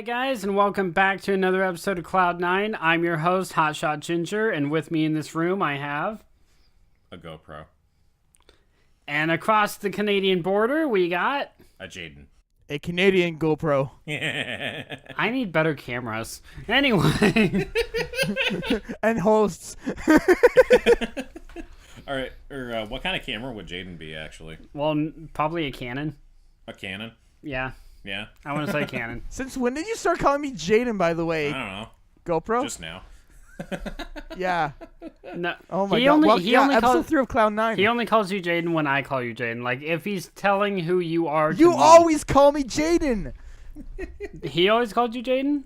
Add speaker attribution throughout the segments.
Speaker 1: Hey guys, and welcome back to another episode of Cloud9. I'm your host, Hotshot Ginger, and with me in this room I have...
Speaker 2: a GoPro.
Speaker 1: And across the Canadian border we got...
Speaker 2: a Jaden.
Speaker 3: A Canadian GoPro.
Speaker 1: I need better cameras. Anyway.
Speaker 3: And hosts.
Speaker 2: Alright, what kind of camera would Jaden be, actually?
Speaker 1: Well, probably a Canon.
Speaker 2: A Canon?
Speaker 1: Yeah.
Speaker 2: Yeah?
Speaker 1: I want to say Canon.
Speaker 3: Since when did you start calling me Jaden, by the
Speaker 2: I
Speaker 3: way?
Speaker 2: don't know.
Speaker 3: GoPro?
Speaker 2: Just now.
Speaker 3: Yeah.
Speaker 1: No.
Speaker 3: Oh my
Speaker 1: he
Speaker 3: god.
Speaker 1: Only,
Speaker 3: Well,
Speaker 1: he
Speaker 3: yeah,
Speaker 1: only
Speaker 3: episode
Speaker 1: calls,
Speaker 3: 3 of Cloud9.
Speaker 1: He only calls you Jaden when I call you Jaden. Like, if he's telling who you are to
Speaker 3: You
Speaker 1: me,
Speaker 3: always call me Jaden.
Speaker 1: He always called you Jaden?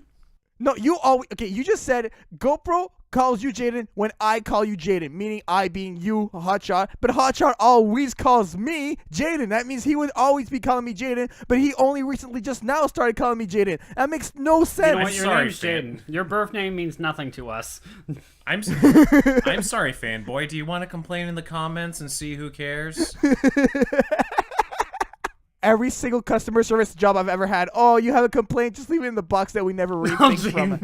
Speaker 3: No, you always... Okay, you just said GoPro calls you Jaden when I call you Jaden, meaning I being you, Hotshot. But Hotshot always calls me Jaden. That means he would always be calling me Jaden, but he only recently just now started calling me Jaden. That makes no sense.
Speaker 1: You know what? Your
Speaker 2: sorry,
Speaker 1: name's
Speaker 2: fan.
Speaker 1: Jaden. Your birth name means nothing to us.
Speaker 2: I'm sorry, fanboy. Do you want to complain in the comments and see who cares?
Speaker 3: Every single customer service job I've ever had. Oh, you have a complaint? Just leave it in the box that we never read things from.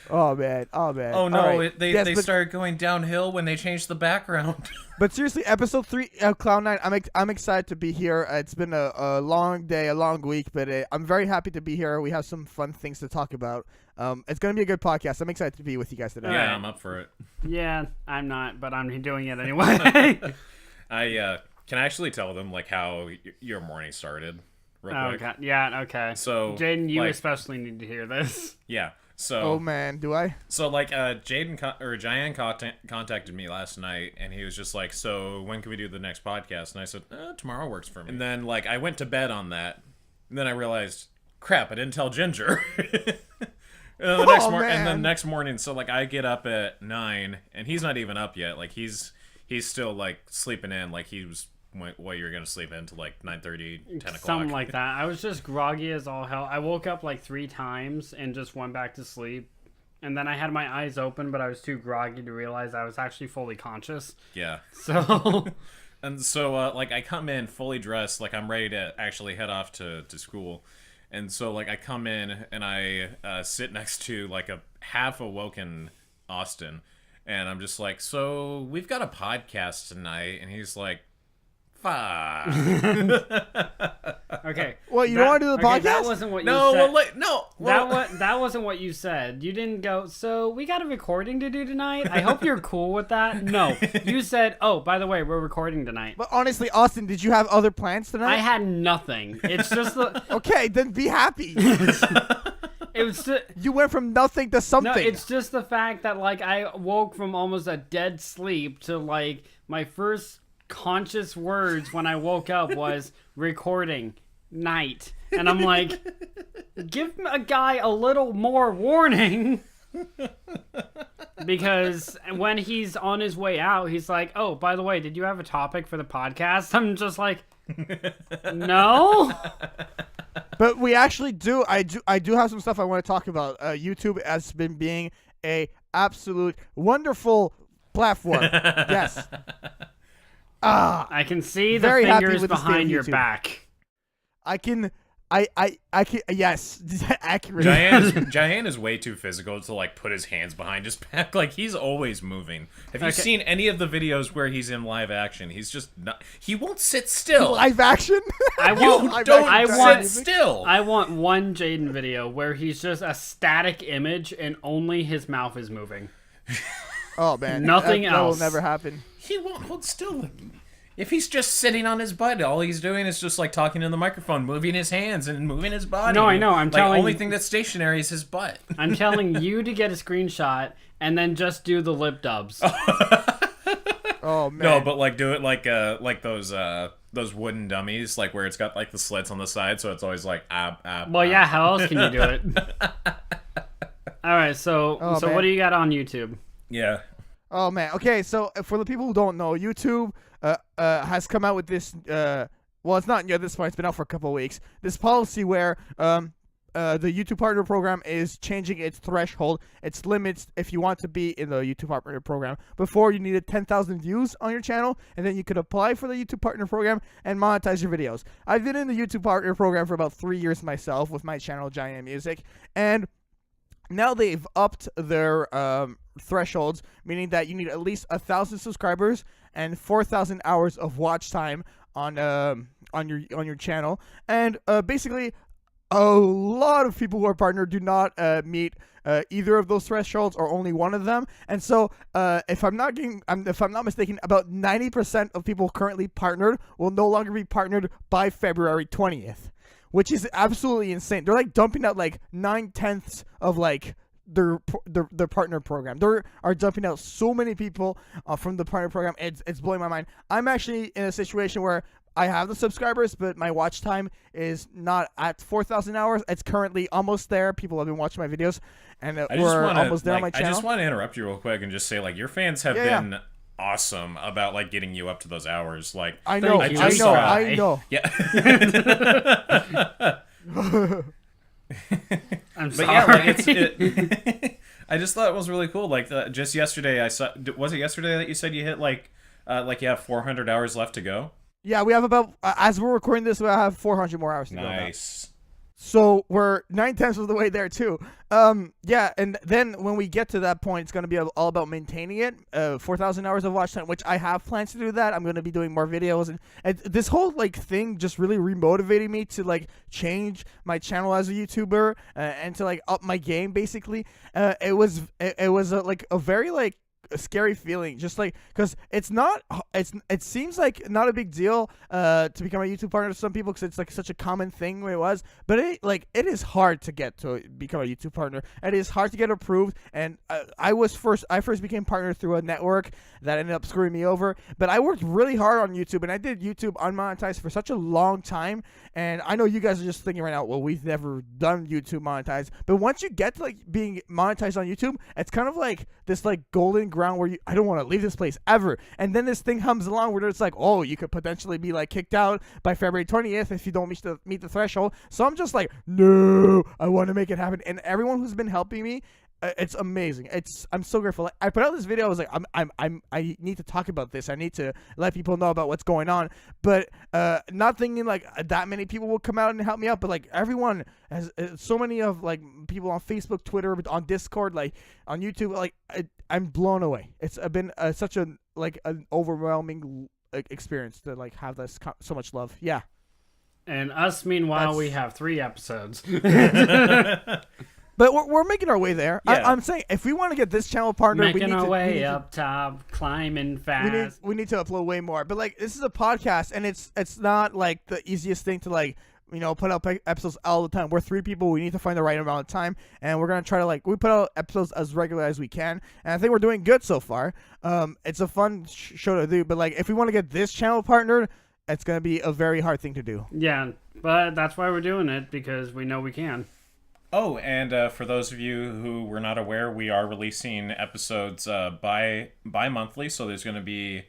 Speaker 3: Oh man.
Speaker 2: Oh no,
Speaker 3: right.
Speaker 2: they started going downhill when they changed the background.
Speaker 3: But seriously, episode 3 of Cloud9, I'm excited to be here. It's been a long day, a long week, but I'm very happy to be here. We have some fun things to talk about. It's going to be a good podcast. I'm excited to be with you guys today.
Speaker 2: Yeah, I'm up for it.
Speaker 1: Yeah, I'm not, but I'm doing it anyway.
Speaker 2: I can I actually tell them like how your morning started real quick?
Speaker 1: Okay. Yeah, okay.
Speaker 2: So,
Speaker 1: Jaden, you
Speaker 2: like-
Speaker 1: especially need to hear this.
Speaker 2: Yeah. So
Speaker 3: Oh man, do I?
Speaker 2: So like Jaden Jayan contacted me last night, and he was just like, "So when can we do the next podcast?" And I said, "Tomorrow works for me." And then like I went to bed on that, and then I realized, crap, I didn't tell Ginger. And then next morning, so like I get up at 9, and he's not even up yet. Like he's still like sleeping in. Like he was you're gonna sleep in till like 9:30, 10 o'clock.
Speaker 1: Something like that. I was just groggy as all hell. I woke up like 3 times and just went back to sleep. And then I had my eyes open, but I was too groggy to realize I was actually fully conscious.
Speaker 2: Yeah.
Speaker 1: So...
Speaker 2: And so, like, I come in fully dressed, like, I'm ready to actually head off to school. And so, like, I come in, and I sit next to, like, a half-awoken Austin. And I'm just like, so, we've got a podcast tonight. And he's like, fuck.
Speaker 1: Okay.
Speaker 3: Well, you don't want to do the podcast?
Speaker 1: That wasn't what you
Speaker 2: No,
Speaker 1: said.
Speaker 2: well, like, no. Well,
Speaker 1: That wasn't what you said. You didn't go, so we got a recording to do tonight? I hope you're cool with that. No. You said, oh, by the way, we're recording tonight.
Speaker 3: But honestly, Austin, did you have other plans tonight?
Speaker 1: I had nothing. It's just the...
Speaker 3: Okay, then be happy.
Speaker 1: It was
Speaker 3: You went from nothing to something.
Speaker 1: No, it's just the fact that, like, I woke from almost a dead sleep to, like, my first conscious words when I woke up was recording night. And I'm like, give a guy a little more warning. Because when he's on his way out, he's like, oh, by the way, did you have a topic for the podcast? I'm just like, no.
Speaker 3: But we actually do. I do have some stuff I want to talk about. YouTube has been being a absolute wonderful platform. Yes.
Speaker 1: I can see the
Speaker 3: Very happy
Speaker 1: fingers
Speaker 3: with the state
Speaker 1: behind
Speaker 3: of
Speaker 1: your
Speaker 3: YouTube.
Speaker 1: back.
Speaker 3: I can. Yes, accurate.
Speaker 2: Jayan is way too physical to like put his hands behind his back. Like he's always moving. Have you seen any of the videos where he's in live action? He's just not. He won't sit still.
Speaker 3: Live action.
Speaker 1: I
Speaker 2: Sit still.
Speaker 1: I want one Jaden video where he's just a static image and only his mouth is moving.
Speaker 3: Oh man,
Speaker 1: Nothing
Speaker 3: that
Speaker 1: else.
Speaker 3: will never happen.
Speaker 2: He won't hold still. If he's just sitting on his butt, all he's doing is just like talking in the microphone, moving his hands and moving his body.
Speaker 1: No, I know. I'm
Speaker 2: like,
Speaker 1: telling.
Speaker 2: only thing that's stationary is his butt.
Speaker 1: I'm telling you to get a screenshot and then just do the lip dubs.
Speaker 3: Oh man.
Speaker 2: No, but like do it like those wooden dummies, like where it's got like the slits on the side, so it's always like
Speaker 1: Well, yeah. How else can you do it? All right. So
Speaker 3: Oh,
Speaker 1: what
Speaker 3: man.
Speaker 1: do you got on YouTube?
Speaker 2: Yeah.
Speaker 3: Oh man. Okay, so for the people who don't know, YouTube has come out with this. Well, it's not new at this point. It's been out for a couple of weeks. This policy where the YouTube Partner Program is changing its threshold, its limits. If you want to be in the YouTube Partner Program, before you needed 10,000 views on your channel, and then you could apply for the YouTube Partner Program and monetize your videos. I've been in the YouTube Partner Program for about 3 years myself with my channel Giant Music, and now they've upped their thresholds, meaning that you need at least 1,000 subscribers and 4,000 hours of watch time on your channel, and basically a lot of people who are partnered do not meet either of those thresholds or only one of them. And so if I'm not mistaken, about 90% of people currently partnered will no longer be partnered by February 20th, which is absolutely insane. They're like dumping out like 9/10 of like their partner program. They are dumping out so many people from the partner program. It's blowing my mind. I'm actually in a situation where I have the subscribers, but my watch time is not at 4,000 hours. It's currently almost there. People have been watching my videos, and we're almost there on my channel.
Speaker 2: I just want to interrupt you real quick and just say, like, your fans have been awesome about, like, getting you up to those hours. Like,
Speaker 3: I know.
Speaker 2: Yeah.
Speaker 1: I'm
Speaker 2: But
Speaker 1: sorry.
Speaker 2: yeah, like, I just thought it was really cool. Like, just yesterday, I saw. Was it yesterday that you said you hit like you have 400 hours left to go?
Speaker 3: Yeah, we have about, as we're recording this, we have 400 more hours to go now.
Speaker 2: Nice.
Speaker 3: So we're 9/10 of the way there too. Yeah, and then when we get to that point, it's going to be all about maintaining it. 4,000 hours of watch time, which I have plans to do that. I'm going to be doing more videos, and this whole like thing just really remotivated me to like change my channel as a YouTuber and to like up my game. Basically, it was like a very like a scary feeling, just like, because it seems like not a big deal to become a YouTube partner to some people, because it's like such a common thing when it was, but it is hard to get to become a YouTube partner. It is hard to get approved, and I first became partner through a network that ended up screwing me over, but I worked really hard on YouTube, and I did YouTube unmonetized for such a long time. And I know you guys are just thinking right now, well, we've never done YouTube monetized, but once you get to like being monetized on YouTube, it's kind of like this like golden ground where I don't want to leave this place ever. And then this thing comes along where it's like, oh, you could potentially be like kicked out by February 20th if you don't meet the threshold. So I'm just like, no, I want to make it happen. And everyone who's been helping me, it's amazing. I'm so grateful. Like, I put out this video. I was like, I need to talk about this. I need to let people know about what's going on. But not thinking like that many people will come out and help me out. But like everyone has so many of like people on Facebook, Twitter, on Discord, like on YouTube. Like I'm blown away. It's been such an overwhelming experience to like have this so much love. Yeah.
Speaker 1: And us, meanwhile, we have 3 episodes.
Speaker 3: But we're making our way there.
Speaker 2: Yeah.
Speaker 3: I'm saying if we want to get this channel partner,
Speaker 1: making our way up top, climbing fast.
Speaker 3: We need to upload way more. But like this is a podcast, and it's not like the easiest thing to like put out episodes all the time. We're 3 people. We need to find the right amount of time, and we're gonna try to we put out episodes as regular as we can. And I think we're doing good so far. It's a fun show to do. But like if we want to get this channel partnered, it's gonna be a very hard thing to do.
Speaker 1: Yeah, but that's why we're doing it, because we know we can.
Speaker 2: Oh, and for those of you who were not aware, we are releasing episodes bi-monthly, so there's going to be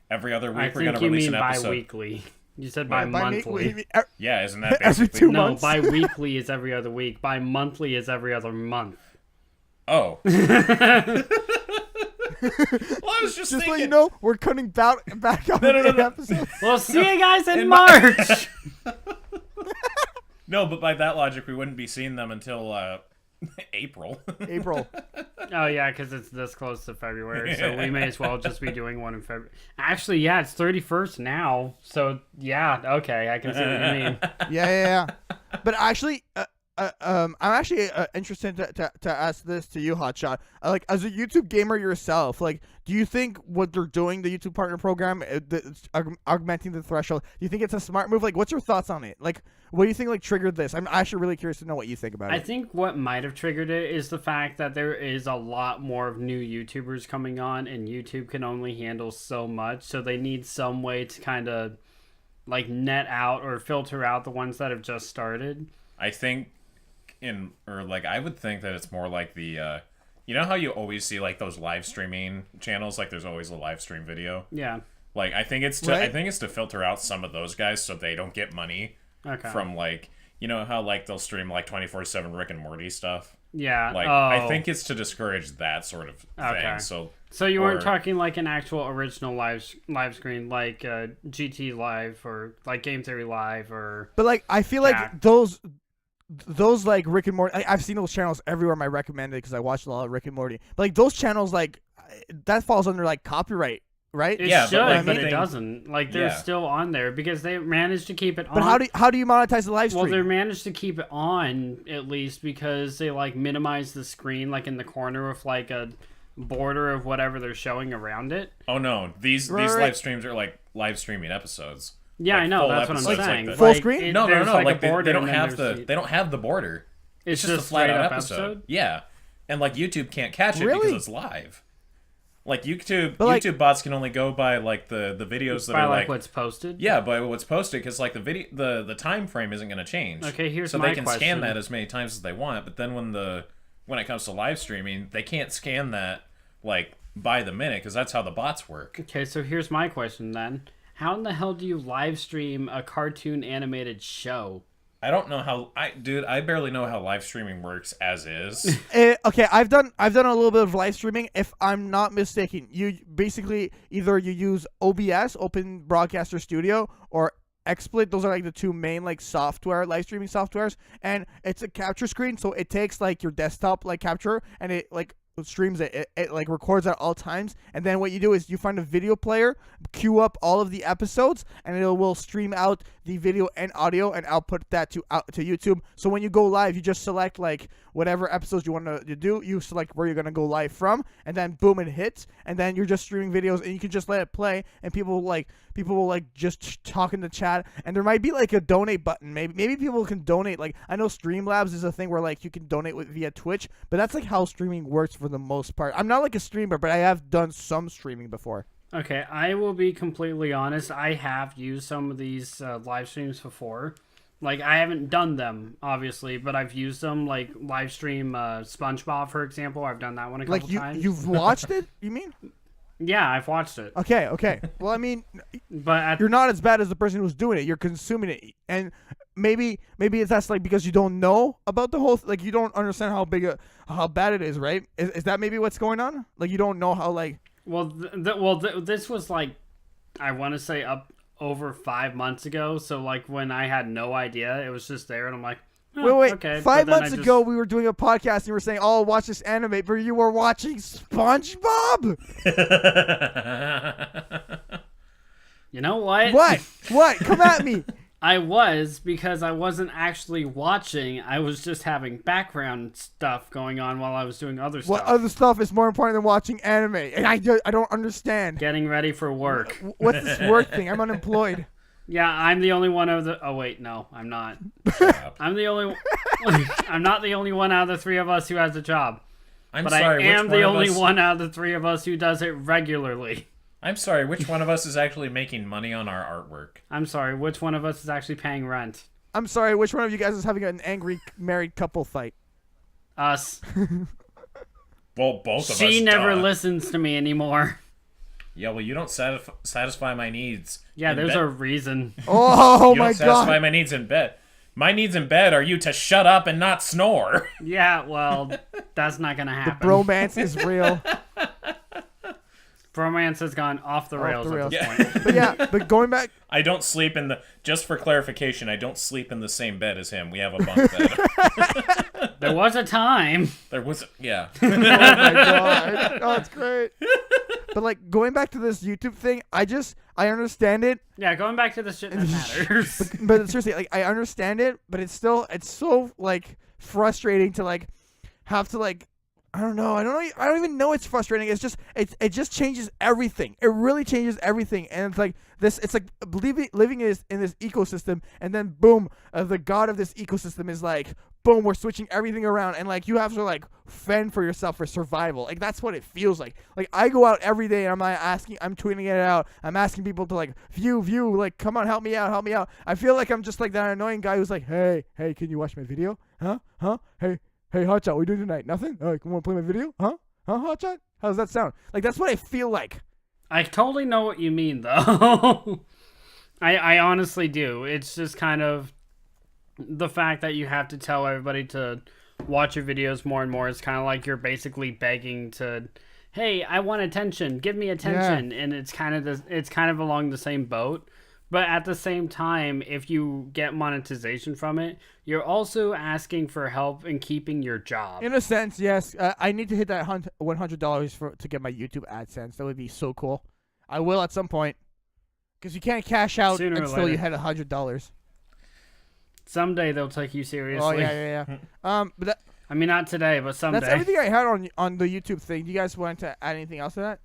Speaker 2: every other week we're going to release an episode.
Speaker 1: Bi-weekly. You said bi-monthly.
Speaker 2: Yeah, isn't that
Speaker 3: every
Speaker 2: basically...
Speaker 3: 2 months?
Speaker 1: No, bi-weekly is every other week. Bi-monthly is every other month.
Speaker 2: Oh. Well, I was just thinking...
Speaker 3: so you know, we're cutting back on the episode.
Speaker 1: We'll see you guys in March!
Speaker 2: No, but by that logic, we wouldn't be seeing them until April.
Speaker 1: Oh, yeah, because it's this close to February, so we may as well just be doing one in February. Actually, yeah, it's 31st now, so yeah, okay, I can see what you mean.
Speaker 3: Yeah. But actually, I'm actually interested to ask this to you, Hotshot. Like, as a YouTube gamer yourself, like, do you think what they're doing, the YouTube Partner Program, augmenting the threshold, do you think it's a smart move? Like, what's your thoughts on it? Like, what do you think, like, triggered this? I'm actually really curious to know what you think about it.
Speaker 1: I think what might have triggered it is the fact that there is a lot more of new YouTubers coming on, and YouTube can only handle so much, so they need some way to kind of, like, net out or filter out the ones that have just started.
Speaker 2: I think... I would think that it's more like the you know how you always see like those live streaming channels, like there's always a live stream video.
Speaker 1: Yeah.
Speaker 2: Like I think it's to filter out some of those guys so they don't get money from like You know how like they'll stream like 24/7 Rick and Morty stuff.
Speaker 1: Yeah.
Speaker 2: Like
Speaker 1: oh.
Speaker 2: I think it's to discourage that sort of thing.
Speaker 1: Okay. So you weren't talking like an actual original live screen, like GT Live or like Game Theory Live or.
Speaker 3: But like I feel like those like Rick and Morty. I've seen those channels everywhere. I recommended because I watched a lot of Rick and Morty. But like those channels, like that falls under like copyright. Right?
Speaker 1: It should, but it doesn't. Like they're still on there because they managed to keep it on.
Speaker 3: But how do you monetize the live stream?
Speaker 1: Well, they managed to keep it on at least because they like minimize the screen like in the corner with like a border of whatever they're showing around it.
Speaker 2: Oh no, these live streams are like live streaming episodes.
Speaker 1: Yeah,
Speaker 2: like
Speaker 1: I know. That's what I'm saying.
Speaker 2: Like
Speaker 3: full screen?
Speaker 2: No. Like they don't have the border.
Speaker 1: It's
Speaker 2: just a flat out episode. Yeah, and like YouTube can't catch it because it's live. Like YouTube bots can only go by like the videos that
Speaker 1: by
Speaker 2: are
Speaker 1: like what's posted.
Speaker 2: Yeah, by what's posted because like the time frame isn't going to change.
Speaker 1: Okay, here's my
Speaker 2: question. So they can
Speaker 1: question.
Speaker 2: scan that as many times as they want, but then when it comes to live streaming, they can't scan that like by the minute because that's how the bots work.
Speaker 1: Okay, so here's my question then: how in the hell do you live stream a cartoon animated show?
Speaker 2: I don't know how I barely know how live streaming works as is.
Speaker 3: Okay, I've done a little bit of live streaming. If I'm not mistaken, you basically either you use OBS, Open Broadcaster Studio, or XSplit. Those are like the two main like live streaming softwares, and it's a capture screen, so it takes like your desktop like capture and it like streams it like records at all times, and then what you do is you find a video player, queue up all of the episodes, and it will stream out the video and audio and output that to YouTube. So when you go live, you just select like whatever episodes you want to do, you select where you're going to go live from, and then boom, it hits, and then you're just streaming videos, and you can just let it play, and people will just talk in the chat, and there might be like a donate button. Maybe people can donate. Like I know Streamlabs is a thing where like you can donate via Twitch, but that's like how streaming works for the most part. I'm not like a streamer, but I have done some streaming before.
Speaker 1: Okay, I will be completely honest. I have used some of these live streams before. Like, I haven't done them, obviously, but I've used them, like, live stream SpongeBob, for example. I've done that one a couple times.
Speaker 3: Like, you've watched it, you mean?
Speaker 1: Yeah, I've watched it.
Speaker 3: Okay. Well, I mean,
Speaker 1: but
Speaker 3: you're not as bad as the person who's doing it. You're consuming it. And maybe that's, like, because you don't know about the whole... Like, you don't understand how bad it is, right? Is that maybe what's going on? Like, you don't know how, like...
Speaker 1: Well, this was, like, I want to say up over 5 months ago, so like when I had no idea, it was just there, and I'm like,
Speaker 3: wait,
Speaker 1: okay.
Speaker 3: 5 months ago we were doing a podcast and you were saying, "Oh, watch this anime," but you were watching SpongeBob.
Speaker 1: You know what?
Speaker 3: What? Come at me.
Speaker 1: I was, because I wasn't actually watching. I was just having background stuff going on while I was doing other stuff.
Speaker 3: What other stuff is more important than watching anime? And I don't understand.
Speaker 1: Getting ready for work.
Speaker 3: What's this work thing? I'm unemployed.
Speaker 1: Yeah, I'm the only one of the... Oh, wait, no, I'm not. I'm the only... I'm not the only one out of the three of us who has a job. But I am the only one out of the three of us who does it regularly.
Speaker 2: I'm sorry, which one of us is actually making money on our artwork?
Speaker 1: I'm sorry, which one of us is actually paying rent?
Speaker 3: I'm sorry, which one of you guys is having an angry married couple fight?
Speaker 1: Us.
Speaker 2: Well, both of us.
Speaker 1: She never listens to me anymore.
Speaker 2: Yeah, well, you don't satisfy my needs.
Speaker 1: Yeah, there's a reason.
Speaker 3: Oh, my God.
Speaker 2: You don't satisfy my needs in bed. My needs in bed are you to shut up and not snore.
Speaker 1: Yeah, well, that's not going to happen.
Speaker 3: The bromance is real.
Speaker 1: Bromance has gone off the rails at this point.
Speaker 3: But yeah, but going back...
Speaker 2: I don't sleep in the... Just for clarification, I don't sleep in the same bed as him. We have a bunk bed.
Speaker 1: There was a time.
Speaker 2: There was... Yeah.
Speaker 3: Oh, my God. Oh, it's great. But, like, going back to this YouTube thing, I understand it.
Speaker 1: Yeah, going back to the shit that matters.
Speaker 3: But seriously, like, I understand it, but it's so, like, frustrating to, like, have to, like... I don't know. I don't even know it's frustrating. It's just it just changes everything. It really changes everything. And it's like this. It's like living in this ecosystem, and then boom, the god of this ecosystem is like, boom, we're switching everything around, and like you have to like fend for yourself for survival. Like that's what it feels like. Like I go out every day and I'm tweeting it out. I'm asking people to like view, like come on, help me out. I feel like I'm just like that annoying guy who's like, hey, can you watch my video? Huh? Hey, Hotshot, what are you doing tonight? Nothing? You want to play my video? Huh, Hotshot? How does that sound? Like, that's what I feel like.
Speaker 1: I totally know what you mean, though. I honestly do. It's just kind of... the fact that you have to tell everybody to watch your videos more and more is kind of like you're basically begging to, hey, I want attention, give me attention, and it's kind of along the same boat. But at the same time, if you get monetization from it, you're also asking for help in keeping your job.
Speaker 3: In a sense, yes. I need to hit that $100 to get my YouTube AdSense. That would be so cool. I will at some point, because you can't cash out
Speaker 1: Sooner or
Speaker 3: until you
Speaker 1: later.
Speaker 3: hit $100.
Speaker 1: Someday they'll take you seriously.
Speaker 3: Oh yeah. But
Speaker 1: I mean, not today, but someday.
Speaker 3: that's everything I had on the YouTube thing. Do you guys want to add anything else to that?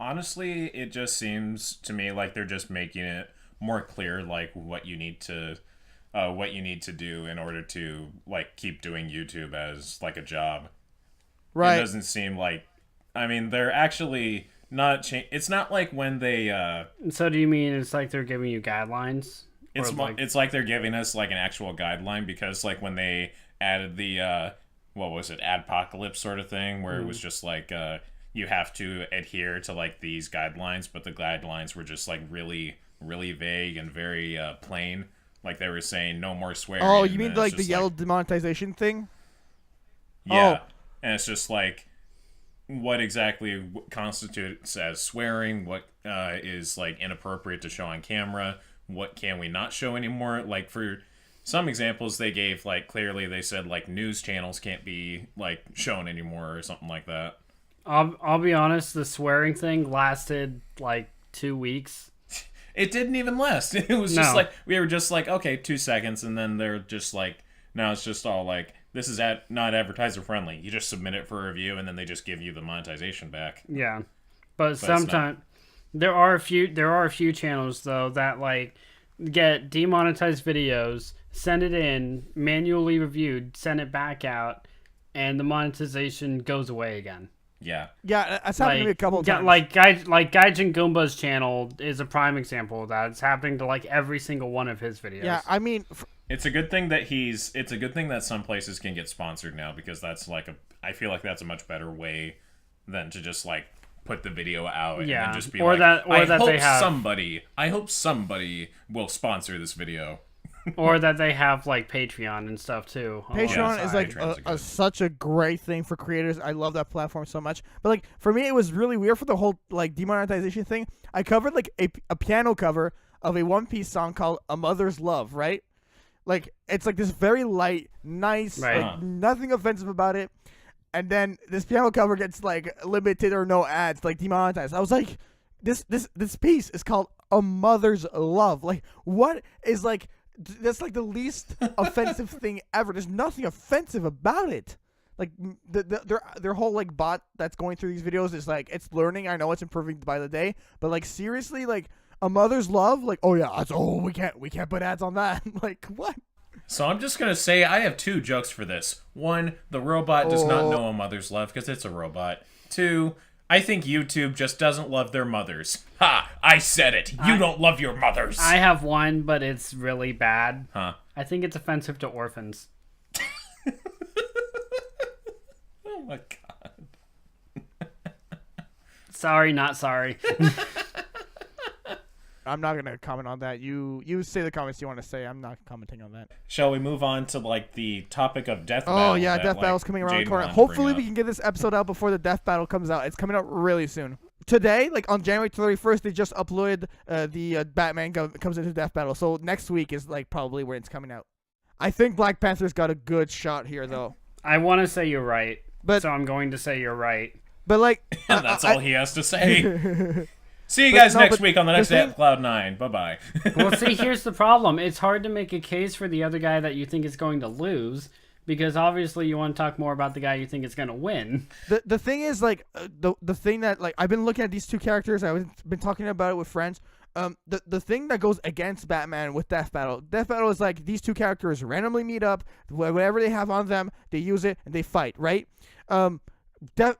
Speaker 2: Honestly, it just seems to me like they're just making it more clear, like what you need to do in order to like keep doing YouTube as like a job.
Speaker 3: Right.
Speaker 2: It doesn't seem like. I mean, they're actually not. It's not like when they.
Speaker 1: So do you mean it's like they're giving you guidelines?
Speaker 2: It's like they're giving us like an actual guideline, because like when they added the what was it, adpocalypse sort of thing, where it was just like you have to adhere to like these guidelines, but the guidelines were just like really vague and very plain. Like they were saying no more swearing.
Speaker 3: Oh, you mean like the yellow demonetization thing?
Speaker 2: Yeah. Oh. And it's just like what exactly constitutes as swearing, what is like inappropriate to show on camera, what can we not show anymore. Like for some examples they gave, like clearly they said like news channels can't be like shown anymore or something like that.
Speaker 1: I'll be honest, the swearing thing lasted like 2 weeks.
Speaker 2: It didn't even last. It was just like, we were just like, okay, 2 seconds, and then they're just like, now it's just all like, this is not advertiser friendly. You just submit it for review, and then they just give you the monetization back.
Speaker 1: Yeah, but sometimes there are a few channels though that like get demonetized videos, send it in, manually reviewed, send it back out, and the monetization goes away again.
Speaker 2: Yeah,
Speaker 3: that's happened to me a couple of times.
Speaker 1: Like Gaijin Goomba's channel is a prime example of that. It's happening to like every single one of his videos.
Speaker 3: Yeah, I mean,
Speaker 2: it's a good thing that some places can get sponsored now, because that's like I feel like that's a much better way than to just like put the video out and then just be I hope somebody will sponsor this video.
Speaker 1: Or that they have like Patreon and stuff too.
Speaker 3: Patreon is like such a great thing for creators. I love that platform so much. But like for me, it was really weird for the whole like demonetization thing. I covered like a piano cover of a One Piece song called "A Mother's Love," right? Like it's like this very light, nice, like nothing offensive about it. And then this piano cover gets like limited or no ads, like demonetized. I was like, this piece is called "A Mother's Love." Like what is like. That's like the least offensive thing ever. There's nothing offensive about it. Like their whole like bot that's going through these videos is like, it's learning. I know it's improving by the day, but like seriously, like A Mother's Love, like we can't put ads on that. Like what?
Speaker 2: So I'm just gonna say I have 2 jokes for this. 1, the robot does not know a mother's love because it's a robot. 2, I think YouTube just doesn't love their mothers. Ha! I said it. You don't love your mothers.
Speaker 1: I have one, but it's really bad.
Speaker 2: Huh?
Speaker 1: I think it's offensive to orphans.
Speaker 2: Oh my god.
Speaker 1: Sorry, not sorry.
Speaker 3: I'm not gonna comment on that. You say the comments you want to say. I'm not commenting on that.
Speaker 2: Shall we move on to like the topic of death battle?
Speaker 3: Oh yeah, death battle's coming around the corner. Hopefully we can get this episode out before the death battle comes out. It's coming out really soon. Today, like on January 31st, they just uploaded the Batman comes into death battle. So next week is like probably when it's coming out. I think Black Panther's got a good shot here though.
Speaker 1: I want to say you're right,
Speaker 3: but
Speaker 1: so I'm going to say you're right.
Speaker 3: But like
Speaker 2: that's all he has to say. See you guys next week on the next Cloud 9. Bye-bye.
Speaker 1: Well, see, here's the problem. It's hard to make a case for the other guy that you think is going to lose, because obviously you want to talk more about the guy you think is going to win.
Speaker 3: The thing is, like, the thing that, like, I've been looking at these 2 characters. I've been talking about it with friends. The thing that goes against Batman with Death Battle is like these 2 characters randomly meet up. Whatever they have on them, they use it, and they fight, right?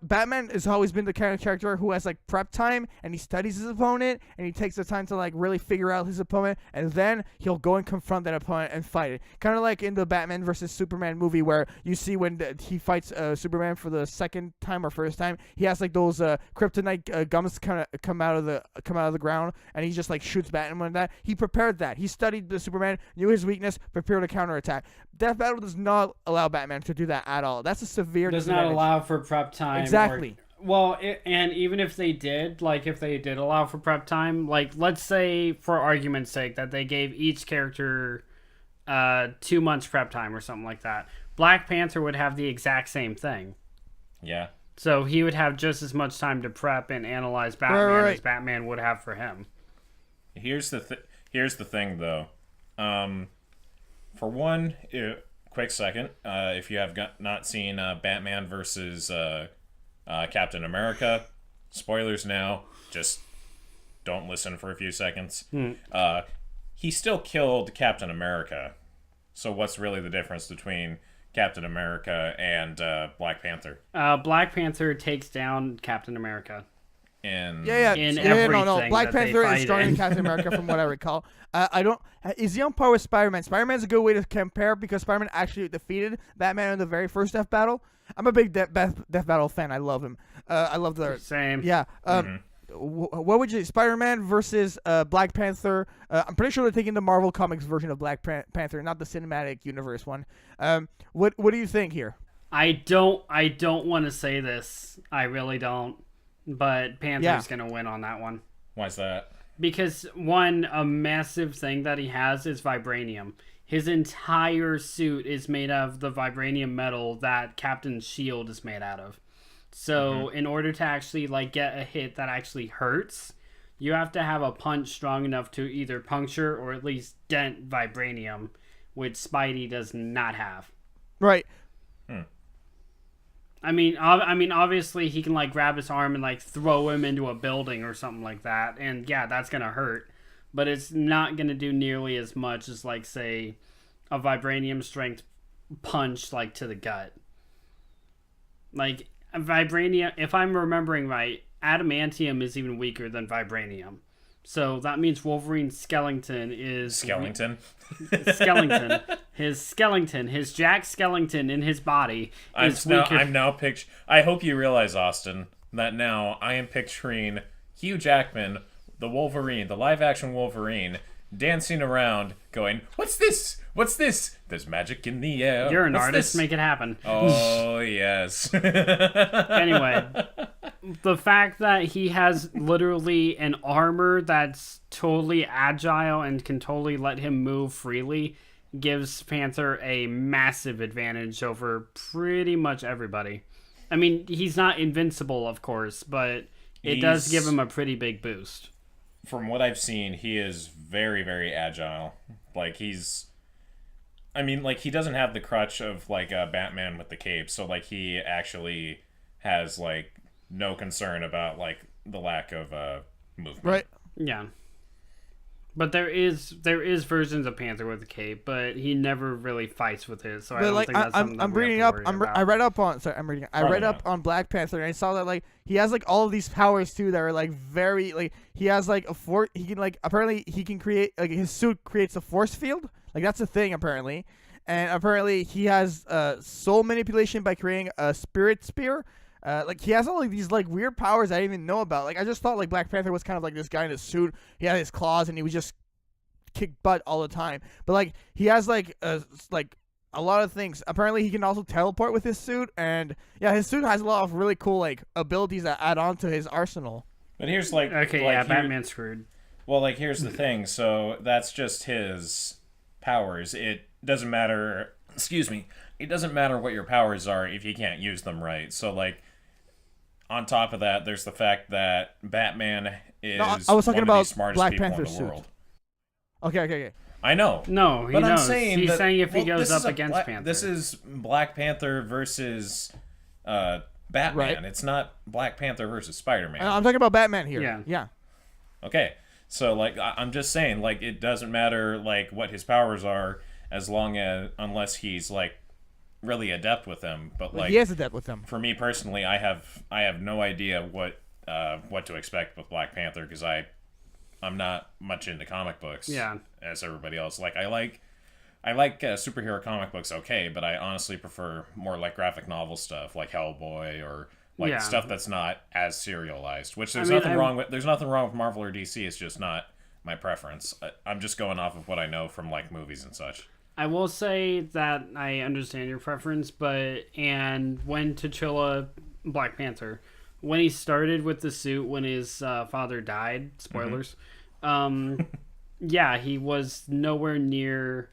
Speaker 3: Batman has always been the kind of character who has like prep time and he studies his opponent and he takes the time to like really figure out his opponent and then he'll go and confront that opponent and fight it. Kind of like in the Batman versus Superman movie where you see when he fights Superman for the second time or first time, he has like those kryptonite gums kind of come out of the ground and he just like shoots Batman with that. He prepared that. He studied the Superman, knew his weakness, prepared a counterattack. Death Battle does not allow Batman to do that at all. That's a severe
Speaker 1: Does
Speaker 3: disadvantage.
Speaker 1: not allow for prep time.
Speaker 3: Exactly.
Speaker 1: And even if they did, like if they did allow for prep time, like let's say for argument's sake that they gave each character 2 months prep time or something like that, Black Panther would have the exact same thing.
Speaker 2: Yeah.
Speaker 1: So he would have just as much time to prep and analyze Batman as Batman would have for him.
Speaker 2: Here's the thing though. For one, quick second, if you have not seen Batman versus Captain America, spoilers now, just don't listen for a few seconds. He still killed Captain America. So what's really the difference between Captain America and Black Panther?
Speaker 1: Black Panther takes down Captain America.
Speaker 2: In
Speaker 3: No. Black Panther is stronger than Captain America, from what I recall. I don't. Is he on par with Spider-Man? Spider-Man's a good way to compare because Spider-Man actually defeated Batman in the very first Death Battle. I'm a big Death Battle fan. I love him. I love the
Speaker 1: same.
Speaker 3: Yeah. What would you? Spider-Man versus Black Panther. I'm pretty sure they're taking the Marvel Comics version of Black Panther, not the cinematic universe one. What do you think here?
Speaker 1: I don't want to say this. I really don't. But Panther's going to win on that one.
Speaker 2: Why's that?
Speaker 1: Because, one, a massive thing that he has is vibranium. His entire suit is made of the vibranium metal that Captain's shield is made out of. So, in order to actually like get a hit that actually hurts, you have to have a punch strong enough to either puncture or at least dent vibranium, which Spidey does not have.
Speaker 3: Right.
Speaker 1: I mean, obviously he can like grab his arm and like throw him into a building or something like that, and yeah, that's gonna hurt, but it's not gonna do nearly as much as like say a vibranium strength punch like to the gut. Like vibranium, if I'm remembering right, adamantium is even weaker than vibranium. So that means Wolverine's skeleton is...
Speaker 2: Skellington?
Speaker 1: Skellington. His Jack Skellington in his body is weaker.
Speaker 2: I hope you realize, Austin, that now I am picturing Hugh Jackman, the Wolverine, the live-action Wolverine, dancing around, going, "What's this? What's this? There's magic in the air.
Speaker 1: You're an
Speaker 2: What's
Speaker 1: artist,
Speaker 2: this?"
Speaker 1: make it happen.
Speaker 2: Oh, yes.
Speaker 1: Anyway, the fact that he has literally an armor that's totally agile and can totally let him move freely gives Panther a massive advantage over pretty much everybody. I mean, he's not invincible, of course, but it does give him a pretty big boost.
Speaker 2: From what I've seen, he is very, very agile. Like, he doesn't have the crutch of, like, Batman with the cape, so, like, he actually has, like, no concern about, like, the lack of movement.
Speaker 3: Right.
Speaker 1: Yeah. But there is versions of Panther with a cape, but he never really fights with it, so I don't think that's something that we have to worry about.
Speaker 3: I read up on Black Panther, and I saw that, like, he has, like, all of these powers, too, that are, like, very, like, he has, like, he can, like, apparently he can create, like, his suit creates a force field. Like, that's a thing, apparently. And apparently he has soul manipulation by creating a spirit spear. Like, he has all of these, like, weird powers I didn't even know about. Like, I just thought, like, Black Panther was kind of like this guy in a suit. He had his claws, and he would just kick butt all the time. But, like, he has, like, a lot of things. Apparently, he can also teleport with his suit. And, yeah, his suit has a lot of really cool, like, abilities that add on to his arsenal.
Speaker 2: But here's, like...
Speaker 1: Okay,
Speaker 2: like,
Speaker 1: yeah, Batman's screwed.
Speaker 2: Well, like, here's the thing. So, that's just his powers. It doesn't matter... Excuse me. It doesn't matter what your powers are if you can't use them right. So, like... On top of that, there's the fact that Batman is
Speaker 3: I was talking
Speaker 2: one
Speaker 3: about
Speaker 2: of the smartest
Speaker 3: Black
Speaker 2: people
Speaker 3: Panther's
Speaker 2: in the
Speaker 3: suit.
Speaker 2: world.
Speaker 3: Okay.
Speaker 2: I know.
Speaker 1: No, he
Speaker 2: but
Speaker 1: knows.
Speaker 2: I'm saying
Speaker 1: He's saying if he goes
Speaker 2: this
Speaker 1: up
Speaker 2: is a
Speaker 1: against Panther.
Speaker 2: This is Black Panther versus Batman.
Speaker 3: Right.
Speaker 2: It's not Black Panther versus Spider-Man.
Speaker 3: I'm talking about Batman here. Yeah.
Speaker 2: Okay. So, like, I'm just saying, like, it doesn't matter, like, what his powers are unless he's, like, really adept with him, but like
Speaker 3: he is adept with him.
Speaker 2: for me personally, I have no idea what to expect with Black Panther because I'm not much into comic books.
Speaker 1: Yeah.
Speaker 2: As everybody else, like I like superhero comic books, okay, but I honestly prefer more like graphic novel stuff, like Hellboy or like stuff that's not as serialized. Which there's nothing wrong with. There's nothing wrong with Marvel or DC. It's just not my preference. I'm just going off of what I know from like movies and such.
Speaker 1: I will say that I understand your preference, and when T'Challa, Black Panther, when he started with the suit when his father died, spoilers, yeah, he was nowhere near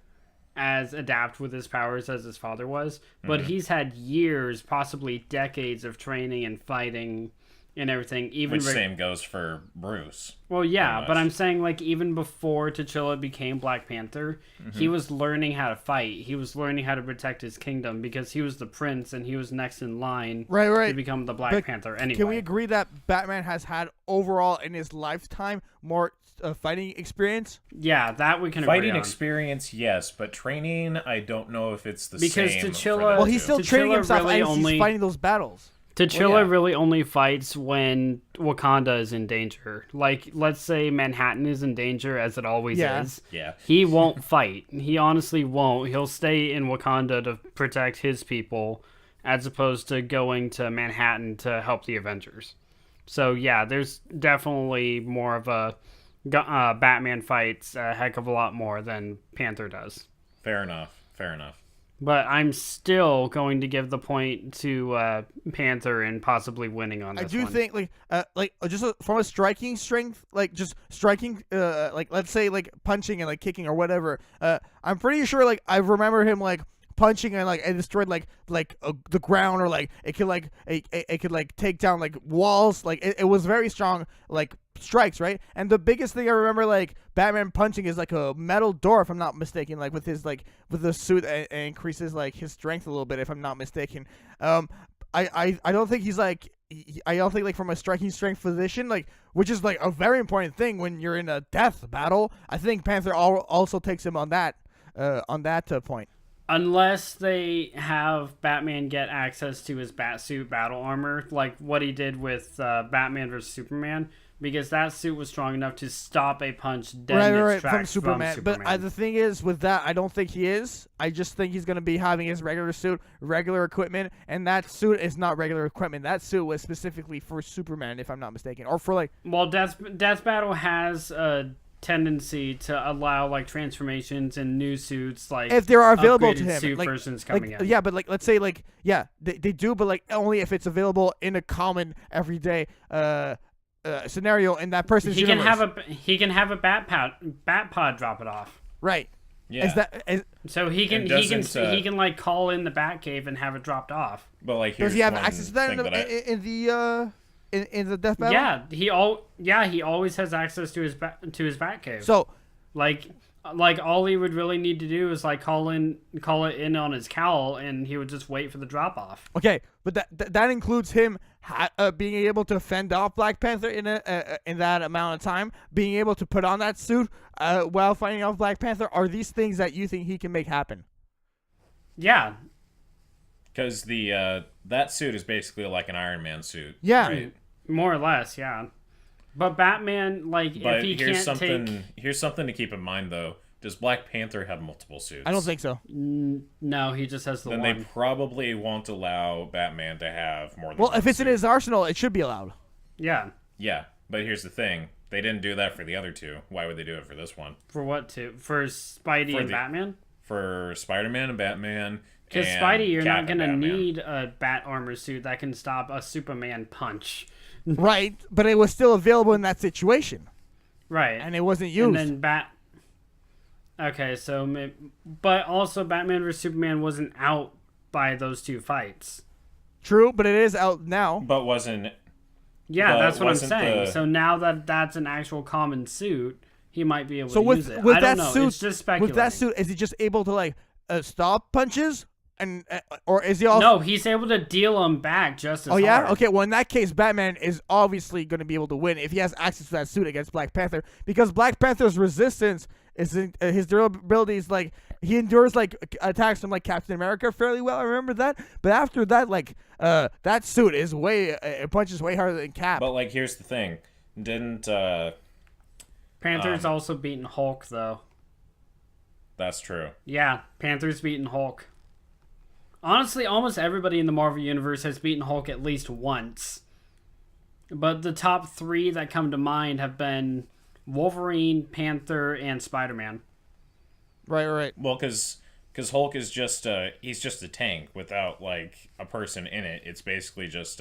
Speaker 1: as adept with his powers as his father was, but he's had years, possibly decades of training and fighting and everything. Even
Speaker 2: Which same goes for Bruce.
Speaker 1: Well, yeah, but I'm saying like even before T'Challa became Black Panther, he was learning how to fight. He was learning how to protect his kingdom because he was the prince and he was next in line to become the Black Panther anyway.
Speaker 3: Can we agree that Batman has had overall in his lifetime more fighting experience?
Speaker 1: Yeah, that we can agree
Speaker 2: Fighting
Speaker 1: on.
Speaker 2: experience, yes, but training, I don't know if it's the
Speaker 1: Because
Speaker 2: same.
Speaker 1: T'Challa-
Speaker 3: Well, he's still training himself
Speaker 1: really
Speaker 3: as he's fighting those battles.
Speaker 1: T'Challa really only fights when Wakanda is in danger. Like, let's say Manhattan is in danger, as it always is.
Speaker 2: Yeah.
Speaker 1: He won't fight. He honestly won't. He'll stay in Wakanda to protect his people, as opposed to going to Manhattan to help the Avengers. So, yeah, there's definitely more of a... Batman fights a heck of a lot more than Panther does.
Speaker 2: Fair enough.
Speaker 1: But I'm still going to give the point to Panther and possibly winning on this
Speaker 3: one. I do think, from a striking strength, like, just striking, like, let's say, like, punching and, like, kicking or whatever, I'm pretty sure, like, I remember him, like, punching and, like, it destroyed, the ground, or, like, it could take down, like, walls. Like, it was very strong, like, strikes, right? And the biggest thing I remember, like, Batman punching is like a metal door, if I'm not mistaken, like with his with the suit, and increases like his strength a little bit, if I'm not mistaken. I don't think he's like, I don't think like from a striking strength position, like, which is like a very important thing when you're in a death battle. I think Panther also takes him on that point.
Speaker 1: Unless they have Batman get access to his Batsuit battle armor, like what he did with Batman vs Superman. Because that suit was strong enough to stop a punch dead in its tracks from Superman.
Speaker 3: But the thing is, with that, I don't think he is. I just think he's going to be having his regular suit, regular equipment, and that suit is not regular equipment. That suit was specifically for Superman, if I'm not mistaken, or for like.
Speaker 1: Well, Death Battle has a tendency to allow like transformations and new suits, like
Speaker 3: if they are available to him,
Speaker 1: suit
Speaker 3: like,
Speaker 1: versions coming in.
Speaker 3: Yeah, but like let's say like they do, but like only if it's available in a common everyday scenario in that person's universe.
Speaker 1: He can have a bat pod drop it off.
Speaker 3: Right.
Speaker 2: Yeah.
Speaker 1: So he can like call in the Batcave and have it dropped off.
Speaker 2: But like,
Speaker 3: does he have access to that in the death battle?
Speaker 1: Yeah, he always has access to his Batcave.
Speaker 3: So
Speaker 1: like all he would really need to do is like call it in on his cowl, and he would just wait for the drop off.
Speaker 3: Okay, but that includes him being able to fend off Black Panther in that amount of time, being able to put on that suit while fighting off Black Panther. Are these things that you think he can make happen?
Speaker 1: Yeah,
Speaker 2: because that suit is basically like an Iron Man suit.
Speaker 3: Yeah,
Speaker 2: right?
Speaker 1: More or less. Yeah. But Batman, like, if he
Speaker 2: here's
Speaker 1: can't
Speaker 2: something, here's something to keep in mind, though. Does Black Panther have multiple suits?
Speaker 3: I don't think so.
Speaker 1: No, he just has the one.
Speaker 2: Then they probably won't allow Batman to have more than
Speaker 3: Well,
Speaker 2: one
Speaker 3: if it's
Speaker 2: suit.
Speaker 3: in his arsenal, it should be allowed.
Speaker 1: Yeah.
Speaker 2: Yeah, but here's the thing. They didn't do that for the other two. Why would they do it for this one?
Speaker 1: For what two? For Spidey and Batman?
Speaker 2: For Spider-Man and Batman.
Speaker 1: Because Spidey, you're not going to need a bat armor suit that can stop a Superman punch.
Speaker 3: Right, but it was still available in that situation.
Speaker 1: Right.
Speaker 3: And it wasn't used.
Speaker 1: And then Okay, so... But also, Batman vs. Superman wasn't out by those two fights.
Speaker 3: True, but it is out now.
Speaker 2: But wasn't...
Speaker 1: Yeah, that's what I'm saying. So now that that's an actual common suit, he might be able to use it. I don't know. It's just speculating.
Speaker 3: With that suit, is he just able to, like, stop punches? Or is he also...
Speaker 1: No, he's able to deal them back just as hard.
Speaker 3: Oh, yeah? Okay, well, in that case, Batman is obviously going to be able to win if he has access to that suit against Black Panther, because Black Panther's resistance his durability is like he endures like attacks from like Captain America fairly well. I remember that, but after that, like that suit is it punches way harder than Cap.
Speaker 2: But like, here's the thing: didn't
Speaker 1: Panther's also beaten Hulk though.
Speaker 2: That's true.
Speaker 1: Yeah, Panther's beaten Hulk. Honestly, almost everybody in the Marvel Universe has beaten Hulk at least once. But the top 3 that come to mind have been Wolverine, Panther, and Spider-Man.
Speaker 3: Right.
Speaker 2: Well, because Hulk is just he's just a tank without like a person in it. It's basically just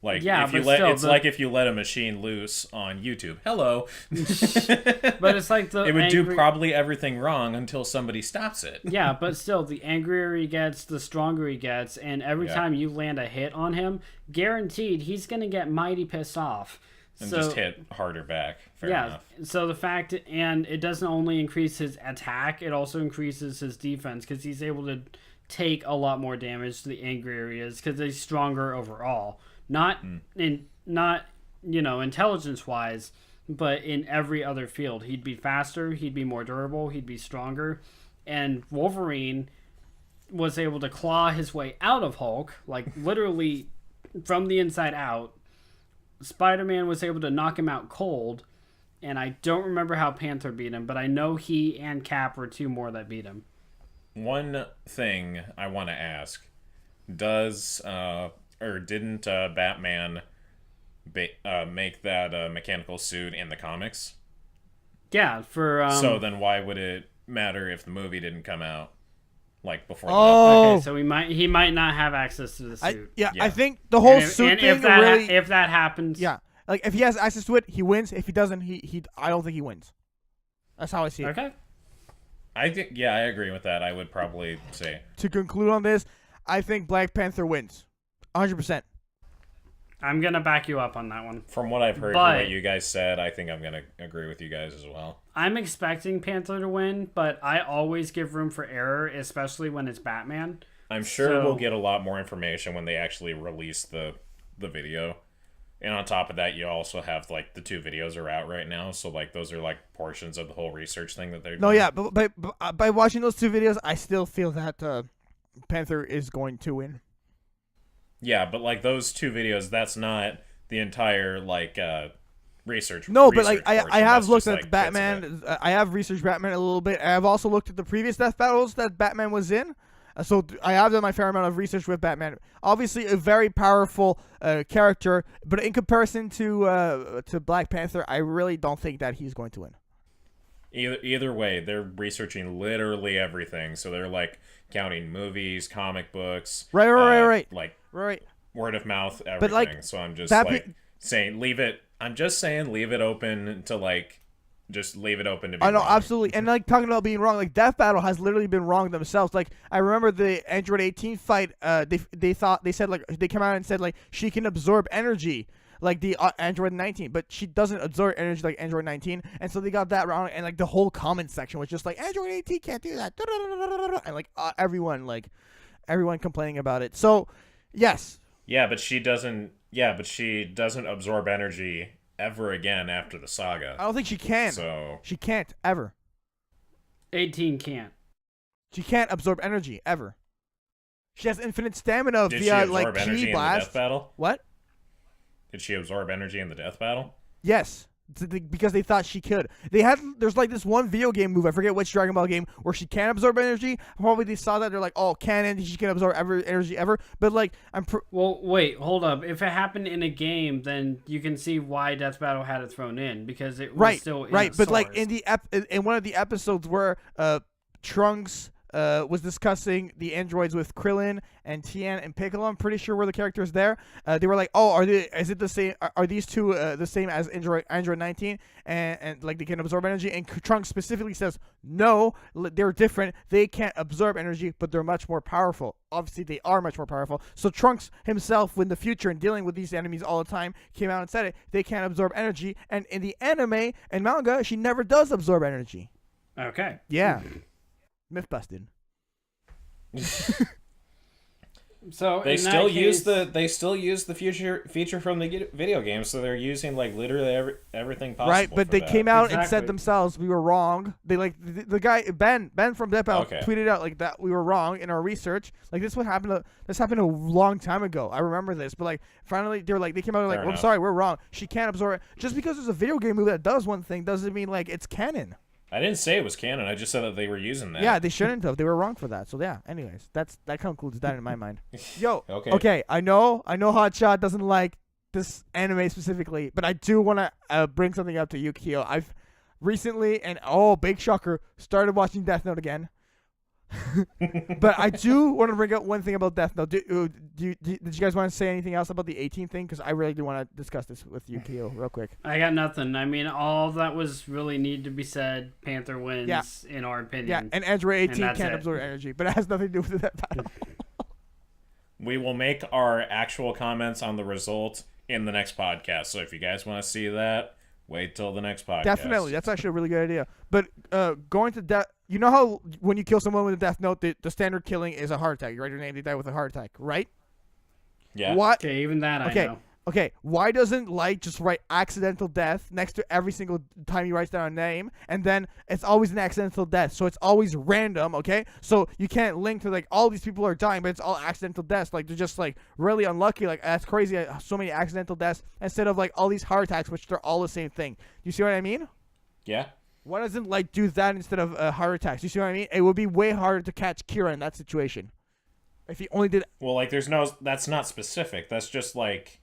Speaker 2: like if you let a machine loose on YouTube. Hello.
Speaker 1: But it's like
Speaker 2: it would do probably everything wrong until somebody stops it.
Speaker 1: Yeah, but still, the angrier he gets, the stronger he gets, and every time you land a hit on him, guaranteed he's gonna get mighty pissed off.
Speaker 2: And just hit harder back. Fair enough.
Speaker 1: So the fact, and it doesn't only increase his attack, it also increases his defense because he's able to take a lot more damage the angrier he is because he's stronger overall. Not intelligence wise, but in every other field. He'd be faster, he'd be more durable, he'd be stronger. And Wolverine was able to claw his way out of Hulk, like literally from the inside out. Spider-Man was able to knock him out cold, and I don't remember how Panther beat him, but I know he and Cap were 2 more that beat him.
Speaker 2: One thing I want to ask: didn't Batman make that mechanical suit in the comics?
Speaker 1: Yeah, for
Speaker 2: so then why would it matter if the movie didn't come out like before?
Speaker 3: Oh,
Speaker 1: okay, so he might not have access to the suit.
Speaker 3: I think the whole suit thing
Speaker 1: if that happens,
Speaker 3: like if he has access to it, he wins. If he doesn't, I don't think he wins. That's how I see it.
Speaker 1: Okay.
Speaker 2: I think I agree with that. I would probably say,
Speaker 3: to conclude on this, I think Black Panther wins, 100%.
Speaker 1: I'm gonna back you up on that one.
Speaker 2: From what I've heard, from what you guys said, I think I'm gonna agree with you guys as well.
Speaker 1: I'm expecting Panther to win, but I always give room for error, especially when it's Batman.
Speaker 2: I'm sure we'll get a lot more information when they actually release the video. And on top of that, you also have like the 2 videos are out right now, so like those are like portions of the whole research thing that they're doing.
Speaker 3: No, yeah, but by watching those 2 videos, I still feel that Panther is going to win.
Speaker 2: Yeah, but like those 2 videos, that's not the entire like research.
Speaker 3: No, but like I have looked at Batman. I have researched Batman a little bit. I have also looked at the previous death battles that Batman was in. So I have done my fair amount of research with Batman. Obviously, a very powerful character, but in comparison to Black Panther, I really don't think that he's going to win.
Speaker 2: Either way, they're researching literally everything. So they're like counting movies, comic books,
Speaker 3: right,
Speaker 2: like
Speaker 3: right,
Speaker 2: word of mouth, everything.
Speaker 3: But like,
Speaker 2: so I'm just like saying, leave it. I'm just saying, leave it open to like. Just leave it open to be
Speaker 3: I know,
Speaker 2: wrong.
Speaker 3: absolutely. And like talking about being wrong, like Death Battle has literally been wrong themselves. Like I remember the Android 18 fight, they said like they came out and said like she can absorb energy like the Android 19, but she doesn't absorb energy like Android 19, and so they got that wrong. And like the whole comment section was just like Android 18 can't do that, and like everyone complaining about it. So yes,
Speaker 2: but she doesn't absorb energy ever again after the saga.
Speaker 3: I don't think she can.
Speaker 2: So
Speaker 3: she can't ever.
Speaker 1: 18 can't.
Speaker 3: She can't absorb energy ever. She has infinite stamina
Speaker 2: Did
Speaker 3: via
Speaker 2: she
Speaker 3: like
Speaker 2: absorb energy
Speaker 3: ki blast.
Speaker 2: In the death battle?
Speaker 3: What?
Speaker 2: Did she absorb energy in the death battle?
Speaker 3: Yes, because they thought she could. There's like this one video game move, I forget which Dragon Ball game, where she can absorb energy. Probably they saw that, they're like, oh, canon, she can absorb energy ever. But like,
Speaker 1: well, wait, hold up. If it happened in a game, then you can see why Death Battle had it thrown in, because it was still in
Speaker 3: right.
Speaker 1: the
Speaker 3: But
Speaker 1: source.
Speaker 3: like in one of the episodes where Trunks was discussing the androids with Krillin and Tien and Piccolo. I'm pretty sure were the characters there. They were like, "Oh, is it the same? Are these 2 the same as Android 19?" And like they can absorb energy. And Trunks specifically says, "No, they're different. They can't absorb energy, but they're much more powerful. Obviously, they are much more powerful." So Trunks himself, in the future and dealing with these enemies all the time, came out and said it. They can't absorb energy. And in the anime and manga, she never does absorb energy.
Speaker 1: Okay.
Speaker 3: Yeah. Myth busted.
Speaker 1: So
Speaker 2: They
Speaker 1: in
Speaker 2: still
Speaker 1: that
Speaker 2: use
Speaker 1: case,
Speaker 2: the feature from the video game, so they're using like literally everything possible.
Speaker 3: Right, but
Speaker 2: for
Speaker 3: they
Speaker 2: that.
Speaker 3: came out and said
Speaker 1: Exactly.
Speaker 3: themselves we were wrong. They like the guy Ben from Depp Out
Speaker 2: Okay.
Speaker 3: tweeted out like that we were wrong in our research. Like this happened a long time ago. I remember this, but like finally they came out like
Speaker 2: Fair
Speaker 3: I'm
Speaker 2: enough.
Speaker 3: sorry, we're wrong. She can't absorb it. Just because there's a video game movie that does one thing doesn't mean like it's canon.
Speaker 2: I didn't say it was canon. I just said that they were using that.
Speaker 3: Yeah, they shouldn't have. They were wrong for that. So yeah. Anyways, that concludes that in my mind. Yo.
Speaker 2: Okay.
Speaker 3: Okay. I know Hotshot doesn't like this anime specifically, but I do want to bring something up to Yukio. I've recently, and big shocker, started watching Death Note again. But I do want to bring up one thing about Death Note. Did you guys want to say anything else about the 18 thing? Because I really do want to discuss this with Yukio real quick.
Speaker 1: I got nothing. I mean, all that was really need to be said. Panther wins,
Speaker 3: Yeah.
Speaker 1: in our opinion.
Speaker 3: Yeah, and Android 18
Speaker 1: that's
Speaker 3: can't
Speaker 1: it.
Speaker 3: absorb energy, but it has nothing to do with that battle.
Speaker 2: We will make our actual comments on the result in the next podcast. So if you guys want to see that, wait till the next podcast.
Speaker 3: Definitely, that's actually a really good idea. But going to death, you know how when you kill someone with a death note, the standard killing is a heart attack. You write your name, they die with a heart attack, right?
Speaker 2: Yeah.
Speaker 3: What?
Speaker 1: Okay, even that I know.
Speaker 3: Okay. Why doesn't Light just write accidental death next to every single time he writes down a name, and then it's always an accidental death, so it's always random. Okay, so you can't link to like all these people are dying, but it's all accidental deaths. Like they're just like really unlucky. Like that's crazy. So many accidental deaths instead of like all these heart attacks, which they're all the same thing. You see what I mean?
Speaker 2: Yeah.
Speaker 3: Why doesn't Light do that instead of heart attacks? You see what I mean? It would be way harder to catch Kira in that situation if he only did.
Speaker 2: Well, like that's not specific. That's just like.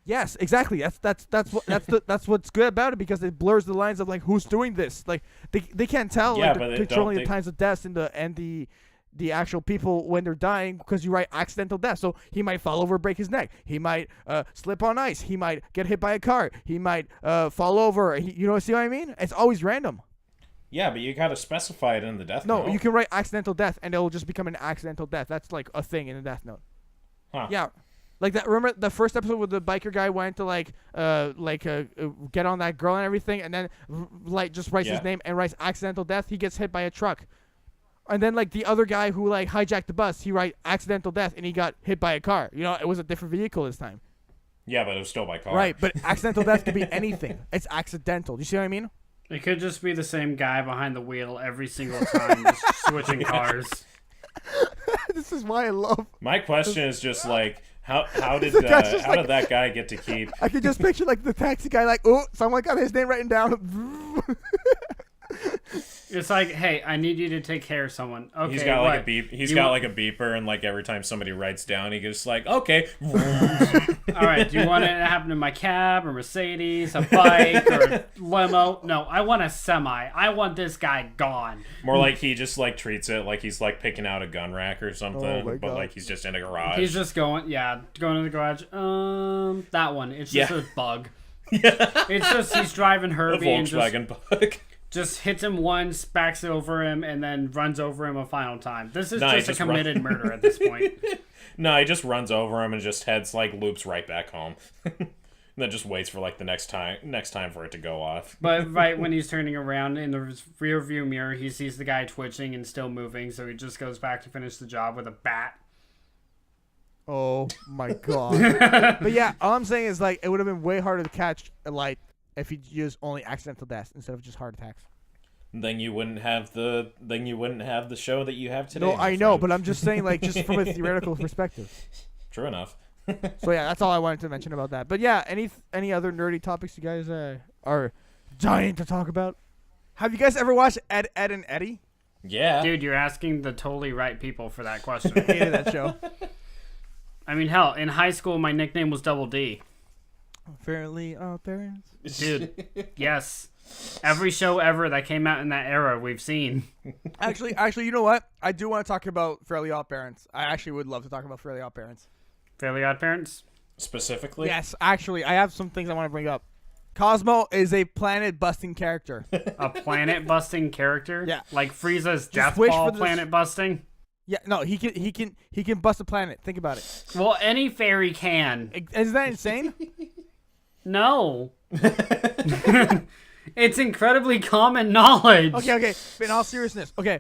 Speaker 3: Yes, exactly. That's what's good about it because it blurs the lines of like who's doing this. Like they can't tell.
Speaker 2: Yeah,
Speaker 3: like,
Speaker 2: but
Speaker 3: they're
Speaker 2: they
Speaker 3: controlling
Speaker 2: don't-
Speaker 3: the times of deaths and the actual people when they're dying because you write accidental death. So he might fall over, break his neck. He might slip on ice. He might get hit by a car. He might fall over. See what I mean? It's always random.
Speaker 2: Yeah, but you gotta specify it in the death
Speaker 3: No,
Speaker 2: note.
Speaker 3: you can write accidental death and it'll just become an accidental death. That's like a thing in the death note.
Speaker 2: Huh.
Speaker 3: Yeah. Like that. Remember the first episode where the biker guy went to get on that girl and everything, and then like just writes his name and writes accidental death. He gets hit by a truck, and then like the other guy who like hijacked the bus, he write accidental death and he got hit by a car. It was a different vehicle this time.
Speaker 2: Yeah, but it was still by car.
Speaker 3: Right, but accidental death could be anything. It's accidental. Do you see what I mean?
Speaker 1: It could just be the same guy behind the wheel every single time, just switching cars.
Speaker 3: This is why I love.
Speaker 2: My question is just like how did
Speaker 3: The guy's just
Speaker 2: how
Speaker 3: like-
Speaker 2: did that guy get to keep?
Speaker 3: I could just picture like the taxi guy, like, oh, someone got his name written down.
Speaker 1: It's like, hey, I need you to take care of someone. Okay,
Speaker 2: He's got
Speaker 1: what?
Speaker 2: like a beep. He's
Speaker 1: You
Speaker 2: got
Speaker 1: want-
Speaker 2: like a beeper, and like every time somebody writes down, he goes like, okay.
Speaker 1: All right, do you want it to happen in my cab or Mercedes, a bike or a limo? No, I want a semi. I want this guy gone.
Speaker 2: More like he just like treats it like he's like picking out a gun rack or something,
Speaker 3: Oh my
Speaker 2: but
Speaker 3: God.
Speaker 2: like he's just in a garage.
Speaker 1: He's just going to the garage. That one. It's just
Speaker 2: Yeah.
Speaker 1: a bug.
Speaker 2: yeah,
Speaker 1: It's just he's driving
Speaker 2: a
Speaker 1: Herbie and
Speaker 2: Volkswagen bug.
Speaker 1: just hits him once, backs over him, and then runs over him a final time. This is
Speaker 2: No, he
Speaker 1: just a
Speaker 2: just
Speaker 1: committed murder at this point.
Speaker 2: No, he just runs over him and just heads like loops right back home. And then just waits for like the next time for it to go off.
Speaker 1: But right when he's turning around in the rear view mirror, he sees the guy twitching and still moving, so he just goes back to finish the job with a bat.
Speaker 3: Oh my God. But yeah, all I'm saying is like it would have been way harder to catch a Light if he used only accidental deaths instead of just heart attacks.
Speaker 2: Then you wouldn't have the show that you have today.
Speaker 3: No,
Speaker 2: my
Speaker 3: I know,
Speaker 2: friend.
Speaker 3: but I'm just saying like just from a theoretical perspective.
Speaker 2: True enough.
Speaker 3: So yeah, that's all I wanted to mention about that. But yeah, any other nerdy topics you guys are dying to talk about? Have you guys ever watched Ed, and Eddie?
Speaker 2: Yeah.
Speaker 1: Dude, you're asking the totally right people for that question.
Speaker 3: Hated that show.
Speaker 1: I mean, hell, in high school, my nickname was Double D.
Speaker 3: Fairly parents.
Speaker 1: Dude, yes. Every show ever that came out in that era, we've seen.
Speaker 3: Actually, you know what? I do want to talk about Fairly Odd Parents. I actually would love to talk about Fairly Odd Parents.
Speaker 1: Fairly Odd Parents?
Speaker 2: Specifically.
Speaker 3: Yes, actually, I have some things I want to bring up. Cosmo is a planet-busting character.
Speaker 1: A planet-busting character?
Speaker 3: Yeah.
Speaker 1: Like Frieza's death
Speaker 3: wish
Speaker 1: ball
Speaker 3: for this-
Speaker 1: planet-busting?
Speaker 3: Yeah, no, he can bust a planet. Think about it.
Speaker 1: Well, any fairy can.
Speaker 3: Isn't that insane?
Speaker 1: No. It's incredibly common knowledge.
Speaker 3: Okay. But in all seriousness, okay.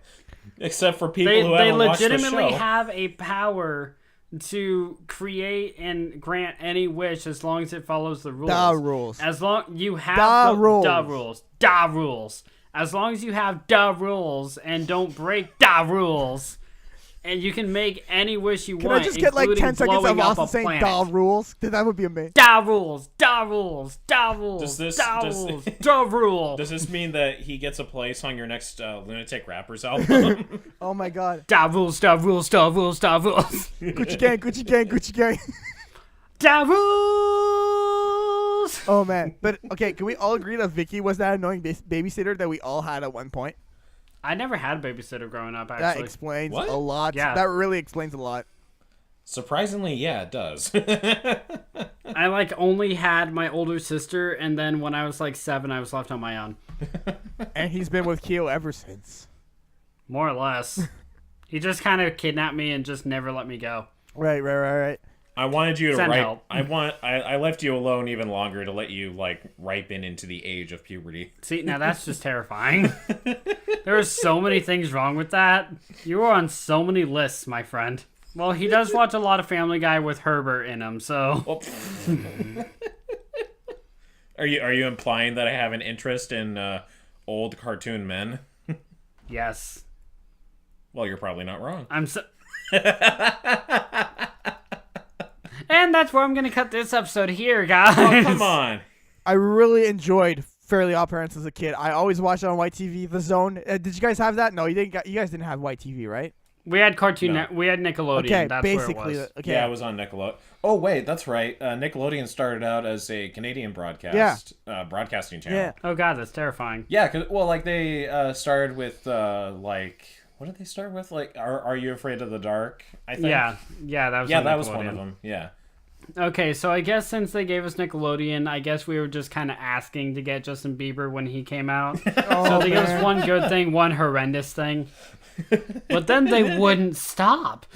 Speaker 2: Except for people
Speaker 1: They
Speaker 2: who haven't watched the
Speaker 1: legitimately
Speaker 2: show.
Speaker 1: have a power to create and grant any wish as long as it follows the rules.
Speaker 3: Da rules.
Speaker 1: As long you have
Speaker 3: Da
Speaker 1: the
Speaker 3: rules.
Speaker 1: da rules. Da rules. As long as you have da rules and don't break da rules, and you can make any wish you
Speaker 3: Can
Speaker 1: want.
Speaker 3: I just get like 10 seconds of
Speaker 1: blowing up
Speaker 3: Austin
Speaker 1: a
Speaker 3: saying
Speaker 1: planet.
Speaker 3: da rules? That would be amazing.
Speaker 1: Da rules. Da rules. Da rules.
Speaker 2: Does this-
Speaker 1: da
Speaker 2: does-
Speaker 1: rules. Da rule.
Speaker 2: Does this mean that he gets a place on your next Lunatic Rappers album?
Speaker 3: Oh my god.
Speaker 1: Da rules. Da rules. Da rules. Da rules.
Speaker 3: Gucci gang, Gucci gang, Gucci gang.
Speaker 1: Da rules.
Speaker 3: Oh man. But okay, can we all agree that Vicky was that annoying babysitter that we all had at one point?
Speaker 1: I never had a babysitter growing up.
Speaker 3: That
Speaker 1: Actually,
Speaker 3: explains
Speaker 2: What?
Speaker 3: a lot.
Speaker 1: Yeah.
Speaker 3: That really explains a lot.
Speaker 2: Surprisingly, yeah, it does.
Speaker 1: I like only had my older sister, and then when I was like 7, I was left on my own.
Speaker 3: And he's been with Keo ever since.
Speaker 1: More or less. He just kind of kidnapped me and just never let me go.
Speaker 3: Right.
Speaker 2: I wanted you to
Speaker 1: Send
Speaker 2: ripe.
Speaker 1: help.
Speaker 2: I left you alone even longer to let you like ripen into the age of puberty.
Speaker 1: See, now that's just terrifying. There are so many things wrong with that. You are on so many lists, my friend. Well, he does watch a lot of Family Guy with Herbert in him, so...
Speaker 2: Oh. Are you implying that I have an interest in old cartoon men?
Speaker 1: Yes.
Speaker 2: Well, you're probably not wrong.
Speaker 1: I'm so... And that's where I'm going to cut this episode here, guys.
Speaker 2: Oh, come on.
Speaker 3: I really enjoyed Fairly Odd Parents as a kid. I always watched it on White TV, The Zone. Did you guys have that? No, you didn't. You guys didn't have White TV, right?
Speaker 1: We had Cartoon
Speaker 2: No.
Speaker 1: we had Nickelodeon.
Speaker 3: Okay,
Speaker 1: That's
Speaker 3: basically.
Speaker 1: where it was.
Speaker 3: Okay.
Speaker 2: Yeah, I was on Nickelodeon. Oh, wait, that's right. Nickelodeon started out as a Canadian broadcasting channel.
Speaker 3: Yeah.
Speaker 1: Oh, God, that's terrifying.
Speaker 2: Yeah, like they started with what did they start with? Like, Are You Afraid of the Dark? I think.
Speaker 1: Yeah, that was
Speaker 2: Yeah,
Speaker 1: on
Speaker 2: that was one
Speaker 1: Nickelodeon.
Speaker 2: of them. Yeah.
Speaker 1: Okay, so I guess since they gave us Nickelodeon, I guess we were just kind of asking to get Justin Bieber when he came out. So they gave us one good thing, one horrendous thing. But then they wouldn't stop.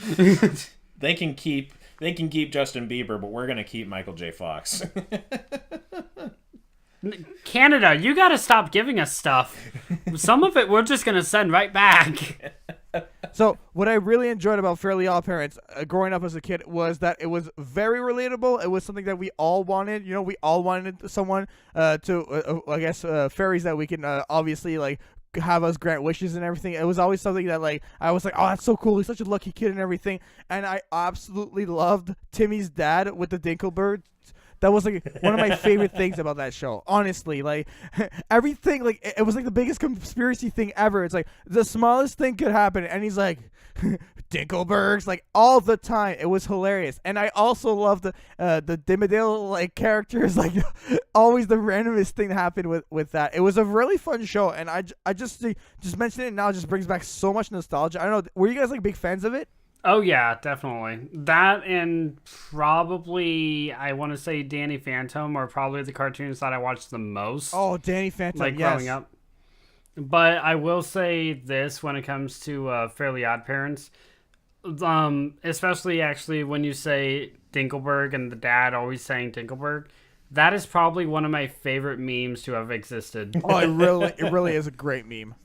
Speaker 2: They can keep Justin Bieber, but we're gonna keep Michael J. Fox.
Speaker 1: Canada, you gotta stop giving us stuff. Some of it we're just gonna send right back.
Speaker 3: So what I really enjoyed about Fairly Odd Parents growing up as a kid was that it was very relatable. It was something that we all wanted. You know, we all wanted someone fairies that we can obviously like have us grant wishes and everything. It was always something that like I was like, oh, that's so cool. He's such a lucky kid and everything. And I absolutely loved Timmy's dad with the Dinklebird. That was like one of my favorite things about that show. Honestly, like everything, like it was like the biggest conspiracy thing ever. It's like the smallest thing could happen, and he's like Dinkelbergs, like all the time. It was hilarious, and I also loved the Dimmadale like characters. Like always, the randomest thing happened with that. It was a really fun show, and I just mentioning it now just brings back so much nostalgia. I don't know. Were you guys like big fans of it?
Speaker 1: Oh, yeah, definitely. That and probably, I want to say Danny Phantom are probably the cartoons that I watched the most.
Speaker 3: Oh, Danny Phantom,
Speaker 1: like
Speaker 3: yes.
Speaker 1: growing up. But I will say this when it comes to Fairly Odd Parents, especially actually when you say Dinkelberg and the dad always saying Dinkelberg, that is probably one of my favorite memes to have existed.
Speaker 3: Oh, it really is a great meme.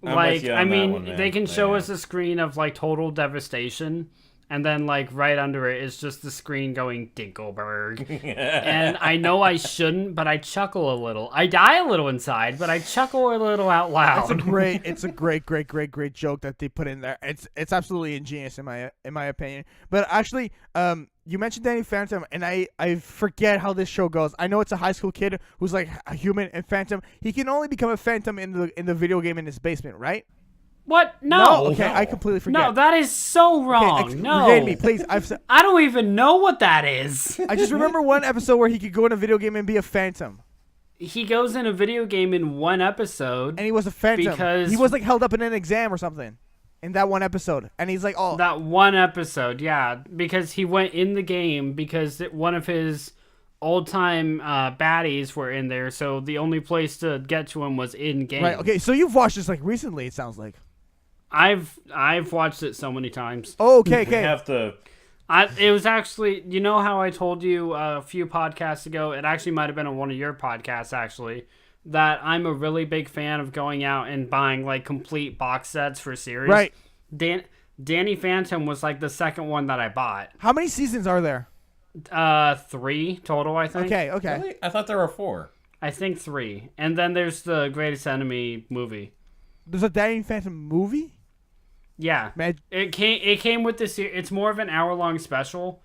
Speaker 2: I'm
Speaker 1: Like,
Speaker 2: with you on
Speaker 1: I
Speaker 2: that
Speaker 1: mean,
Speaker 2: one, man.
Speaker 1: they can show
Speaker 2: Yeah.
Speaker 1: us a screen of like total devastation, and then like right under it is just the screen going Dinkelberg. And I know I shouldn't, but I chuckle a little. I die a little inside, but I chuckle a little out loud.
Speaker 3: It's a great joke that they put in there. It's absolutely ingenious in my opinion. But actually, you mentioned Danny Phantom, and I forget how this show goes. I know it's a high school kid who's like a human and Phantom. He can only become a Phantom in the video game in his basement, right?
Speaker 1: What? No.
Speaker 3: Okay,
Speaker 2: No.
Speaker 3: I completely forget.
Speaker 1: No, that is so wrong.
Speaker 3: Okay,
Speaker 1: no.
Speaker 3: regain me, please.
Speaker 1: I don't even know what that is.
Speaker 3: I just remember one episode where he could go in a video game and be a Phantom,
Speaker 1: He goes in a video game in one episode.
Speaker 3: and he was a Phantom
Speaker 1: Because-
Speaker 3: he was like held up in an exam or something in that one episode, and he's like, oh,
Speaker 1: That one episode, yeah. Because he went in the game because one of his old-time baddies were in there, so the only place to get to him was in-game.
Speaker 3: right. Okay, so you've watched this like recently. It sounds like.
Speaker 1: I've watched it so many times.
Speaker 3: Oh, okay.
Speaker 2: We have the
Speaker 1: It was actually, you know how I told you a few podcasts ago, it actually might have been on one of your podcasts actually, that I'm a really big fan of going out and buying like complete box sets for series.
Speaker 3: Right.
Speaker 1: Danny Phantom was like the second one that I bought.
Speaker 3: How many seasons are there?
Speaker 1: 3 total, I think.
Speaker 3: Okay.
Speaker 2: Really? I thought there were 4.
Speaker 1: I think 3. And then there's the Greatest Enemy movie.
Speaker 3: There's a Danny Phantom movie?
Speaker 1: Yeah. It came with this. It's more of an hour-long special,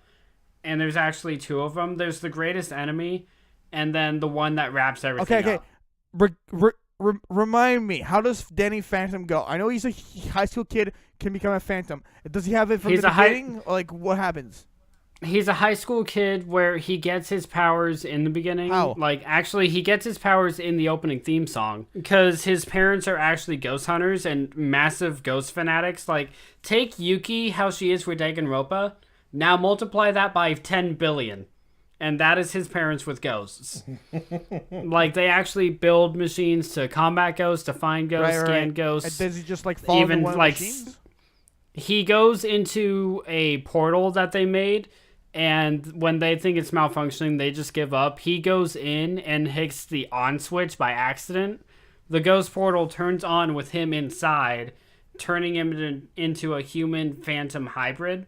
Speaker 1: and there's actually 2 of them. There's the Greatest Enemy, and then the one that wraps everything up.
Speaker 3: Remind me, how does Danny Phantom go? I know he's a high school kid, can become a Phantom. Does he have it from the beginning? Or like, what happens?
Speaker 1: He's a high school kid where he gets his powers in the beginning.
Speaker 3: How?
Speaker 1: Like, actually, he gets his powers in the opening theme song. Because his parents are actually ghost hunters and massive ghost fanatics. Like, take Yuki, how she is with Danganronpa. Now multiply that by 10 billion. And that is his parents with ghosts. Like, they actually build machines to combat ghosts, to find ghosts, scan ghosts.
Speaker 3: And does he just, like, follow one of the machines?
Speaker 1: He goes into a portal that they made, and when they think it's malfunctioning, they just give up. He goes in and hits the on switch by accident. The ghost portal turns on with him inside, turning him into a human phantom hybrid.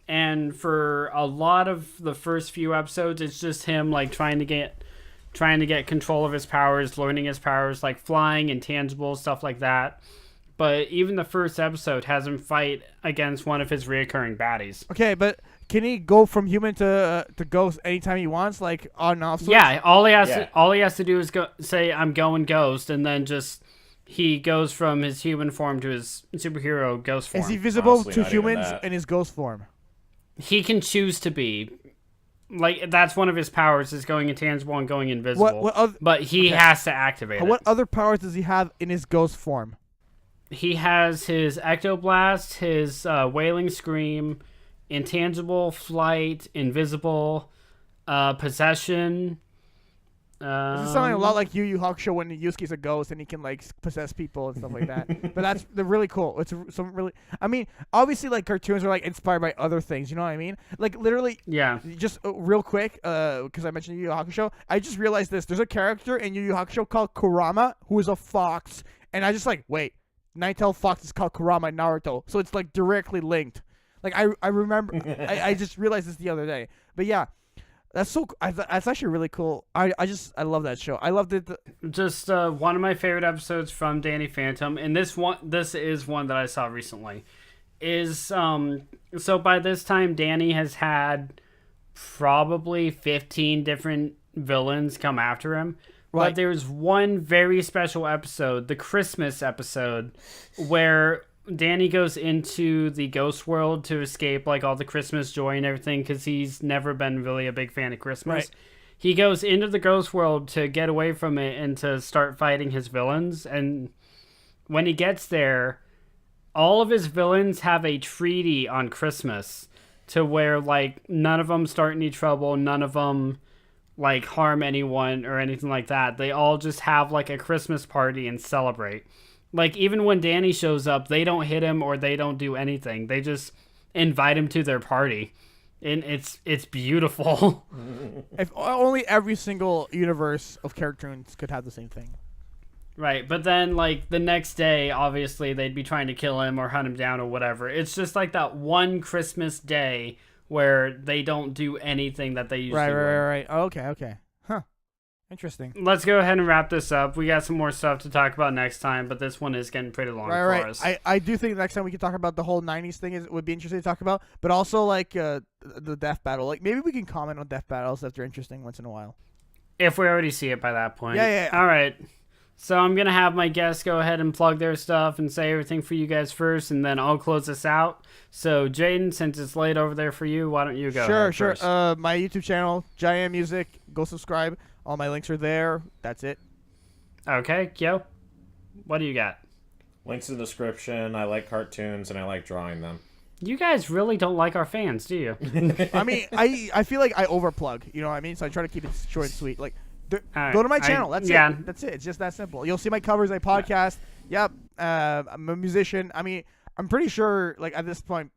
Speaker 1: And for a lot of the first few episodes, it's just him like trying to get control of his powers, learning his powers, like flying, intangible stuff like that. But even the first episode has him fight against one of his reoccurring baddies.
Speaker 3: Okay, but can he go from human to ghost anytime he wants, like on and off switch?
Speaker 1: Yeah, all he has to do is say I'm going ghost, and then just he goes from his human form to his superhero ghost form.
Speaker 3: Is he visible
Speaker 2: Honestly,
Speaker 3: to
Speaker 2: not even
Speaker 3: humans
Speaker 2: that.
Speaker 3: in his ghost form?
Speaker 1: He can choose to be. Like, that's one of his powers, is going intangible and going invisible. But he has to activate it.
Speaker 3: What other powers does he have in his ghost form?
Speaker 1: He has his ectoblast, his wailing scream, intangible, flight, invisible, possession.
Speaker 3: This is sounding a lot like Yu Yu Hakusho when Yusuke's a ghost and he can like possess people and stuff like that. But they're really cool. It's some really. I mean, obviously, like cartoons are like inspired by other things. You know what I mean? Like literally.
Speaker 1: Yeah.
Speaker 3: Just real quick, because I mentioned Yu Yu Hakusho, I just realized this. There's a character in Yu Yu Hakusho called Kurama who is a fox, and I just like wait. Nine-tailed fox is called Kurama in Naruto, so it's like directly linked. Like I remember, I just realized this the other day. But yeah, that's so. That's actually really cool. I love that show. I loved it.
Speaker 1: Just one of my favorite episodes from Danny Phantom, and this is one that I saw recently. Is so by this time Danny has had probably 15 different villains come after him. Right. But there's one very special episode, the Christmas episode, where Danny goes into the ghost world to escape like all the Christmas joy and everything because he's never been really a big fan of Christmas. Right. He goes into the ghost world to get away from it and to start fighting his villains. And when he gets there, all of his villains have a treaty on Christmas to where like none of them start any trouble, none of them like harm anyone or anything like that. They all just have like a Christmas party and celebrate. Like even when Danny shows up, they don't hit him or they don't do anything. They just invite him to their party. And it's beautiful.
Speaker 3: If only every single universe of cartoons could have the same thing.
Speaker 1: Right, but then like the next day, obviously they'd be trying to kill him or hunt him down or whatever. It's just like that one Christmas day where they don't do anything that they usually would.
Speaker 3: Right. Okay. Huh. Interesting.
Speaker 1: Let's go ahead and wrap this up. We got some more stuff to talk about next time, but this one is getting pretty long for us.
Speaker 3: I do think next time we can talk about the whole 90s thing. It would be interesting to talk about, but also like the death battle. Like maybe we can comment on death battles if they're interesting once in a while.
Speaker 1: If we already see it by that point.
Speaker 3: Yeah.
Speaker 1: All right. So I'm going to have my guests go ahead and plug their stuff and say everything for you guys first, and then I'll close this out. So, Jaden, since it's late over there for you, why don't you go ahead
Speaker 3: Sure.
Speaker 1: first?
Speaker 3: My YouTube channel, Giant Music. Go subscribe. All my links are there. That's it.
Speaker 1: Okay, Kyo, what do you got?
Speaker 2: Links in the description. I like cartoons, and I like drawing them.
Speaker 1: You guys really don't like our fans, do you?
Speaker 3: I mean, I feel like I overplug. You know what I mean? So I try to keep it short and sweet. Like, go to my channel. That's it. That's it. It's just that simple. You'll see my covers. I podcast. Yep. I'm a musician. I mean, I'm pretty sure, like, at this point,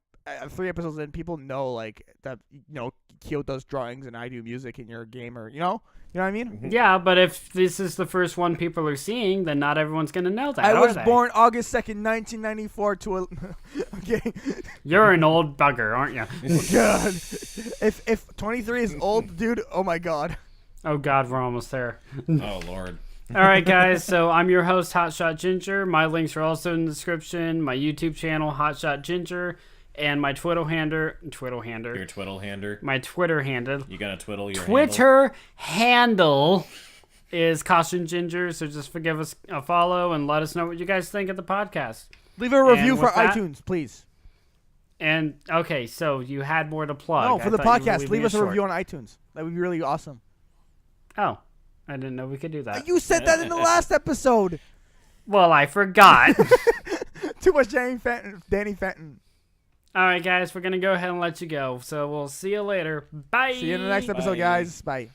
Speaker 3: 3 episodes in, people know, like, that, you know, Kyo does drawings and I do music and you're a gamer. You know what I mean?
Speaker 1: Yeah, but if this is the first one people are seeing, then not everyone's gonna know that.
Speaker 3: I
Speaker 1: are
Speaker 3: was
Speaker 1: they?
Speaker 3: born August 2nd, 1994 to a... Okay.
Speaker 1: You're an old bugger, aren't you?
Speaker 3: God. If 23 is old, dude, oh my God.
Speaker 1: Oh God, we're almost there.
Speaker 2: Oh Lord.
Speaker 1: All right, guys. So I'm your host, Hotshot Ginger. My links are also in the description. My YouTube channel, Hotshot Ginger, and my Twitter handle.
Speaker 2: Your twiddle hander.
Speaker 1: My Twitter handle.
Speaker 2: You gonna twiddle your
Speaker 1: Twitter handle is Costume Ginger. So just give us a follow and let us know what you guys think of the podcast.
Speaker 3: Leave a review
Speaker 1: And
Speaker 3: for
Speaker 1: with that-
Speaker 3: iTunes, please.
Speaker 1: And okay, so you had more to plug.
Speaker 3: No,
Speaker 1: I
Speaker 3: for the
Speaker 1: thought you were
Speaker 3: podcast.
Speaker 1: leaving
Speaker 3: Leave
Speaker 1: it
Speaker 3: us a
Speaker 1: short.
Speaker 3: review on iTunes. That would be really awesome.
Speaker 1: Oh, I didn't know we could do that.
Speaker 3: You said that in the last episode.
Speaker 1: Well, I forgot.
Speaker 3: Too much Danny Fenton.
Speaker 1: All right, guys, we're going to go ahead and let you go. So we'll see you later. Bye.
Speaker 3: See you in the next episode,
Speaker 2: Bye.
Speaker 3: guys. Bye.